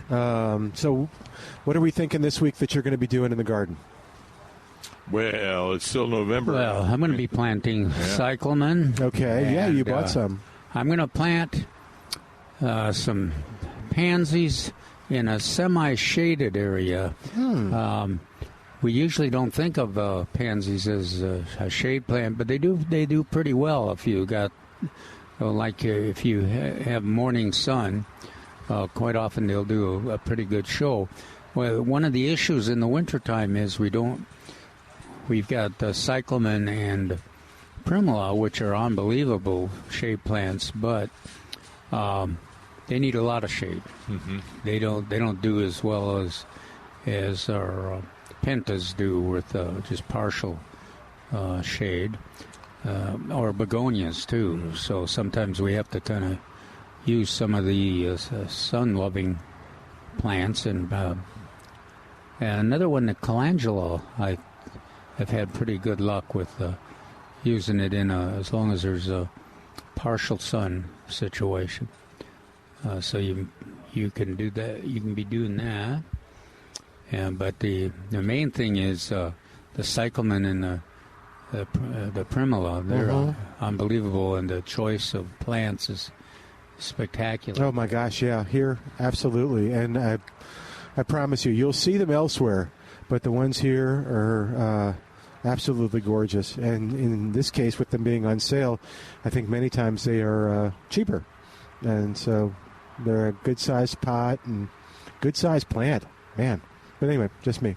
So what are we thinking this week that you're going to be doing in the garden? Well, it's still November. Well, I'm going to be planting cyclamen. Okay. Yeah, you bought some. I'm going to plant some pansies in a semi-shaded area. We usually don't think of pansies as a shade plant, but they do pretty well if you got, if you have morning sun. Quite often they'll do a pretty good show. Well, one of the issues in the wintertime is we've got cyclamen and primula, which are unbelievable shade plants, but they need a lot of shade. Mm-hmm. They don't do as well as our pentas do with just partial shade, or begonias too. Mm-hmm. So sometimes we have to kind of use some of the sun-loving plants. And another one, the calendula, I have had pretty good luck with using it in as long as there's a partial sun situation. So you can do that. You can be doing that. But the main thing is the cyclamen and the primula. They're unbelievable, and the choice of plants is spectacular. Oh my gosh, yeah, here absolutely. And I promise you'll see them elsewhere, but the ones here are absolutely gorgeous. And in this case, with them being on sale, I think many times they are cheaper, and so. They're a good-sized pot and good-sized plant, man. But anyway, just me.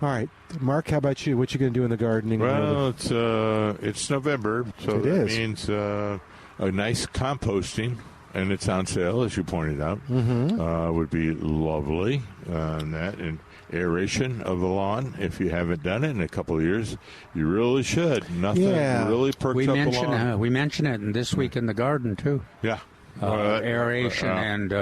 All right, Mark, how about you? What you going to do in the gardening? Well, it's November, so that means a nice composting, and it's on sale, as you pointed out. Mm-hmm. Would be lovely. And aeration of the lawn. If you haven't done it in a couple of years, you really should. Nothing really perks up the lawn. We mentioned it in This Week in the Garden, too. Yeah. Aeration and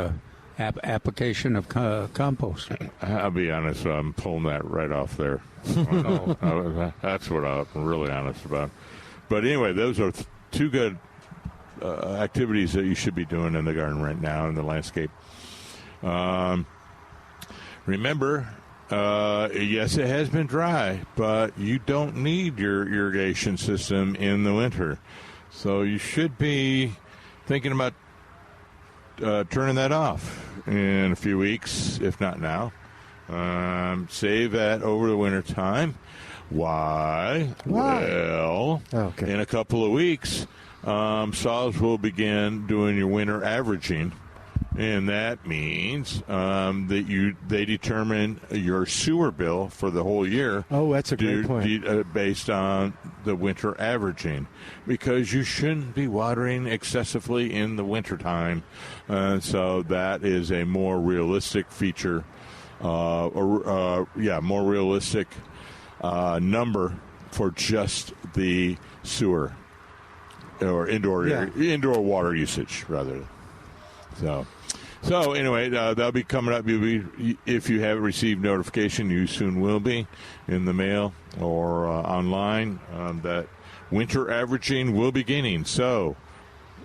application of compost. I'll be honest, I'm pulling that right off there. That's what I'm really honest about. But anyway, those are two good activities that you should be doing in the garden right now in the landscape. Remember, yes, it has been dry, but you don't need your irrigation system in the winter. So you should be thinking about turning that off in a few weeks, if not now. Save that over the winter time. Why? Well, in a couple of weeks, SAWS will begin doing your winter averaging, and that means that they determine your sewer bill for the whole year. Oh, that's a great point. Based on the winter averaging, because you shouldn't be watering excessively in the wintertime. So that is a more realistic feature, more realistic number for just the sewer or indoor water usage, rather. So anyway, that'll be coming up. If you haven't received notification, you soon will be in the mail or online. That winter averaging will be beginning. So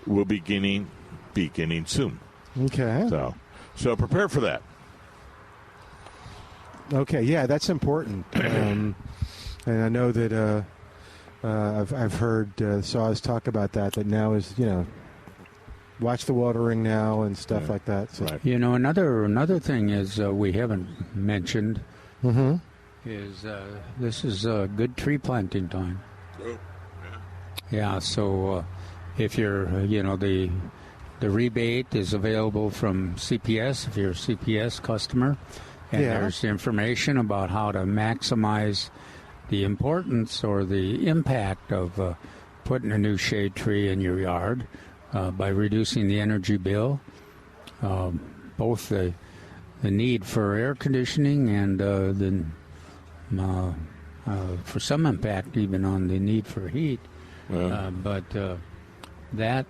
we'll be beginning soon. Okay. So prepare for that. Okay, yeah, that's important. And I know that I've heard SAWS talk about that now is, watch the watering now and stuff like that. So. Right. Another thing is we haven't mentioned is this is a good tree planting time. Oh, yeah. So if you're, the rebate is available from CPS if you're a CPS customer, And there's information about how to maximize the importance or the impact of putting a new shade tree in your yard by reducing the energy bill, both the need for air conditioning and for some impact even on the need for heat. But that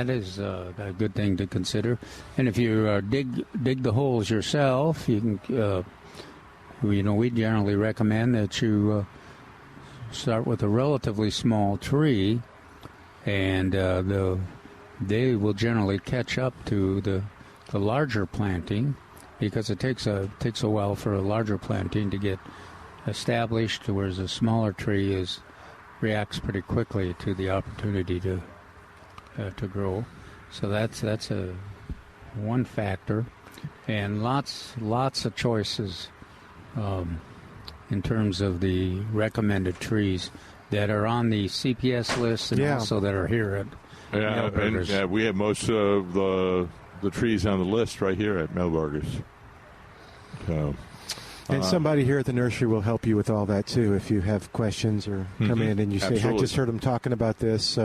is a good thing to consider. And if you dig the holes yourself, you can. We generally recommend that you start with a relatively small tree, and they will generally catch up to the larger planting, because it takes a while for a larger planting to get established, whereas a smaller tree reacts pretty quickly to the opportunity to grow. So that's one factor, and lots of choices in terms of the recommended trees that are on the CPS list and also that are here at Milburgers. And we have most of the trees on the list right here at Milburgers. So, and somebody here at the nursery will help you with all that too. If you have questions or come in and you say, I just heard them talking about this.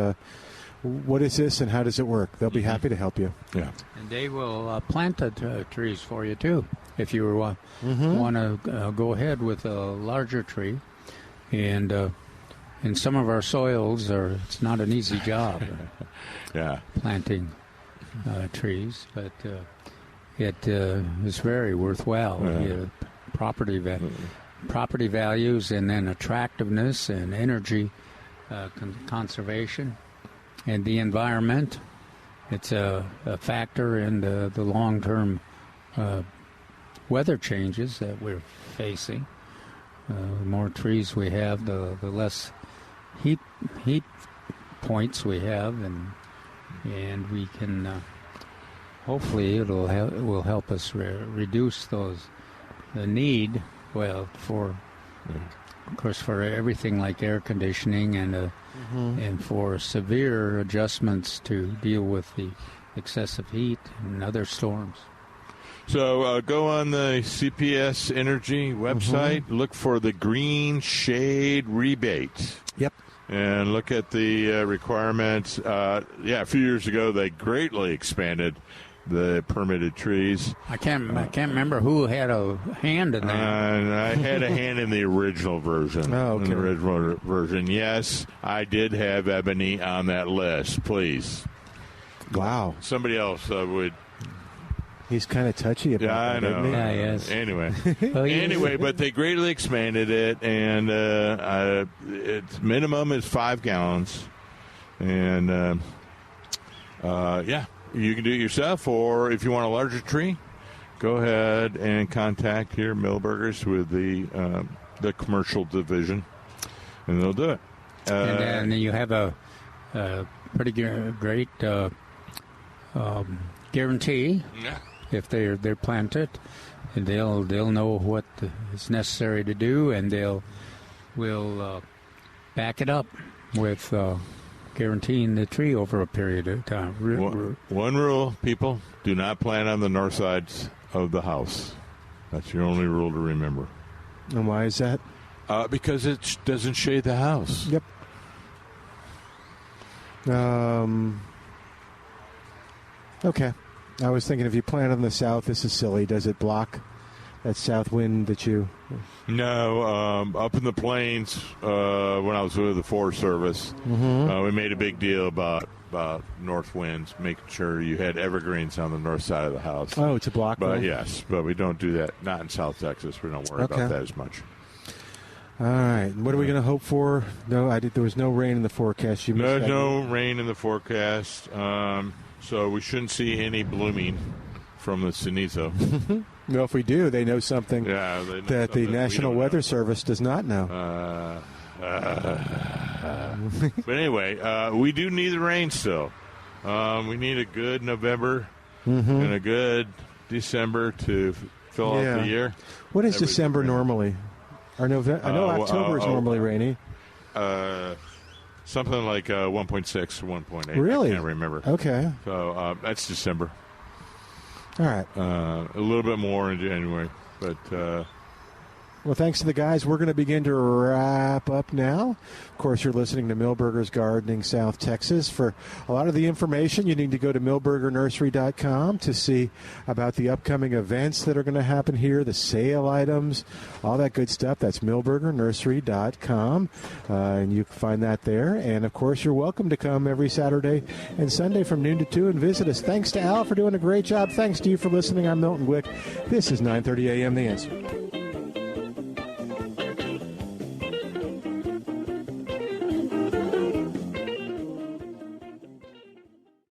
What is this and how does it work? They'll be happy to help you. Yeah. And they will plant the trees for you too, if you want to go ahead with a larger tree. And in some of our soils, it's not an easy job planting trees, but it is very worthwhile. Property values, and then attractiveness and energy conservation. And the environment, it's a factor in the long-term weather changes that we're facing. The more trees we have, the less heat points we have, and we can hopefully it will help us reduce the need. Well, of course, for everything like air conditioning and for severe adjustments to deal with the excessive heat and other storms. So go on the CPS Energy website, look for the green shade rebate. Yep. And look at the requirements. A few years ago they greatly expanded the permitted trees. I can't remember who had a hand in that. I had a hand in the original version. Oh, okay. In the original version, yes, I did have ebony on that list. Please. Wow. Somebody else would. He's kind of touchy about that. I know. Yeah, yes. Anyway, but they greatly expanded it, and its minimum is 5 gallons, and you can do it yourself, or if you want a larger tree, go ahead and contact here Milburgers with the commercial division, and they'll do it. And then you have a pretty great guarantee if they're planted, and they'll know what is necessary to do, and will back it up with guaranteeing the tree over a period of time. One rule, people: do not plant on the north sides of the house. That's your only rule to remember. And why is that? Because it doesn't shade the house. Yep. Okay. I was thinking if you plant on the south, this is silly. Does it block that south wind that you... No. Up in the plains, when I was with the Forest Service, we made a big deal about north winds, making sure you had evergreens on the north side of the house. Oh, to block them? But yes, but we don't do that. Not in South Texas. We don't worry about that as much. All right. What are we going to hope for? No, there was no rain in the forecast. There's no rain in the forecast. So we shouldn't see any blooming from the cenizo. Well, if we do, they know something that the National Weather Service does not know. But anyway, we do need the rain still. We need a good November and a good December to fill out the year. What is December normally? Or November? I know October is normally rainy. Something like 1.6, 1.8. Really? I can't remember. Okay. So that's December. All right. A little bit more in January. But well, thanks to the guys. We're going to begin to wrap up now. Of course, you're listening to Milberger's Gardening, South Texas. For a lot of the information, you need to go to milbergernursery.com to see about the upcoming events that are going to happen here, the sale items, all that good stuff. That's milbergernursery.com, and you can find that there. And, of course, you're welcome to come every Saturday and Sunday from noon to 2 and visit us. Thanks to Al for doing a great job. Thanks to you for listening. I'm Milton Glueck. This is 9:30 a.m. The Answer.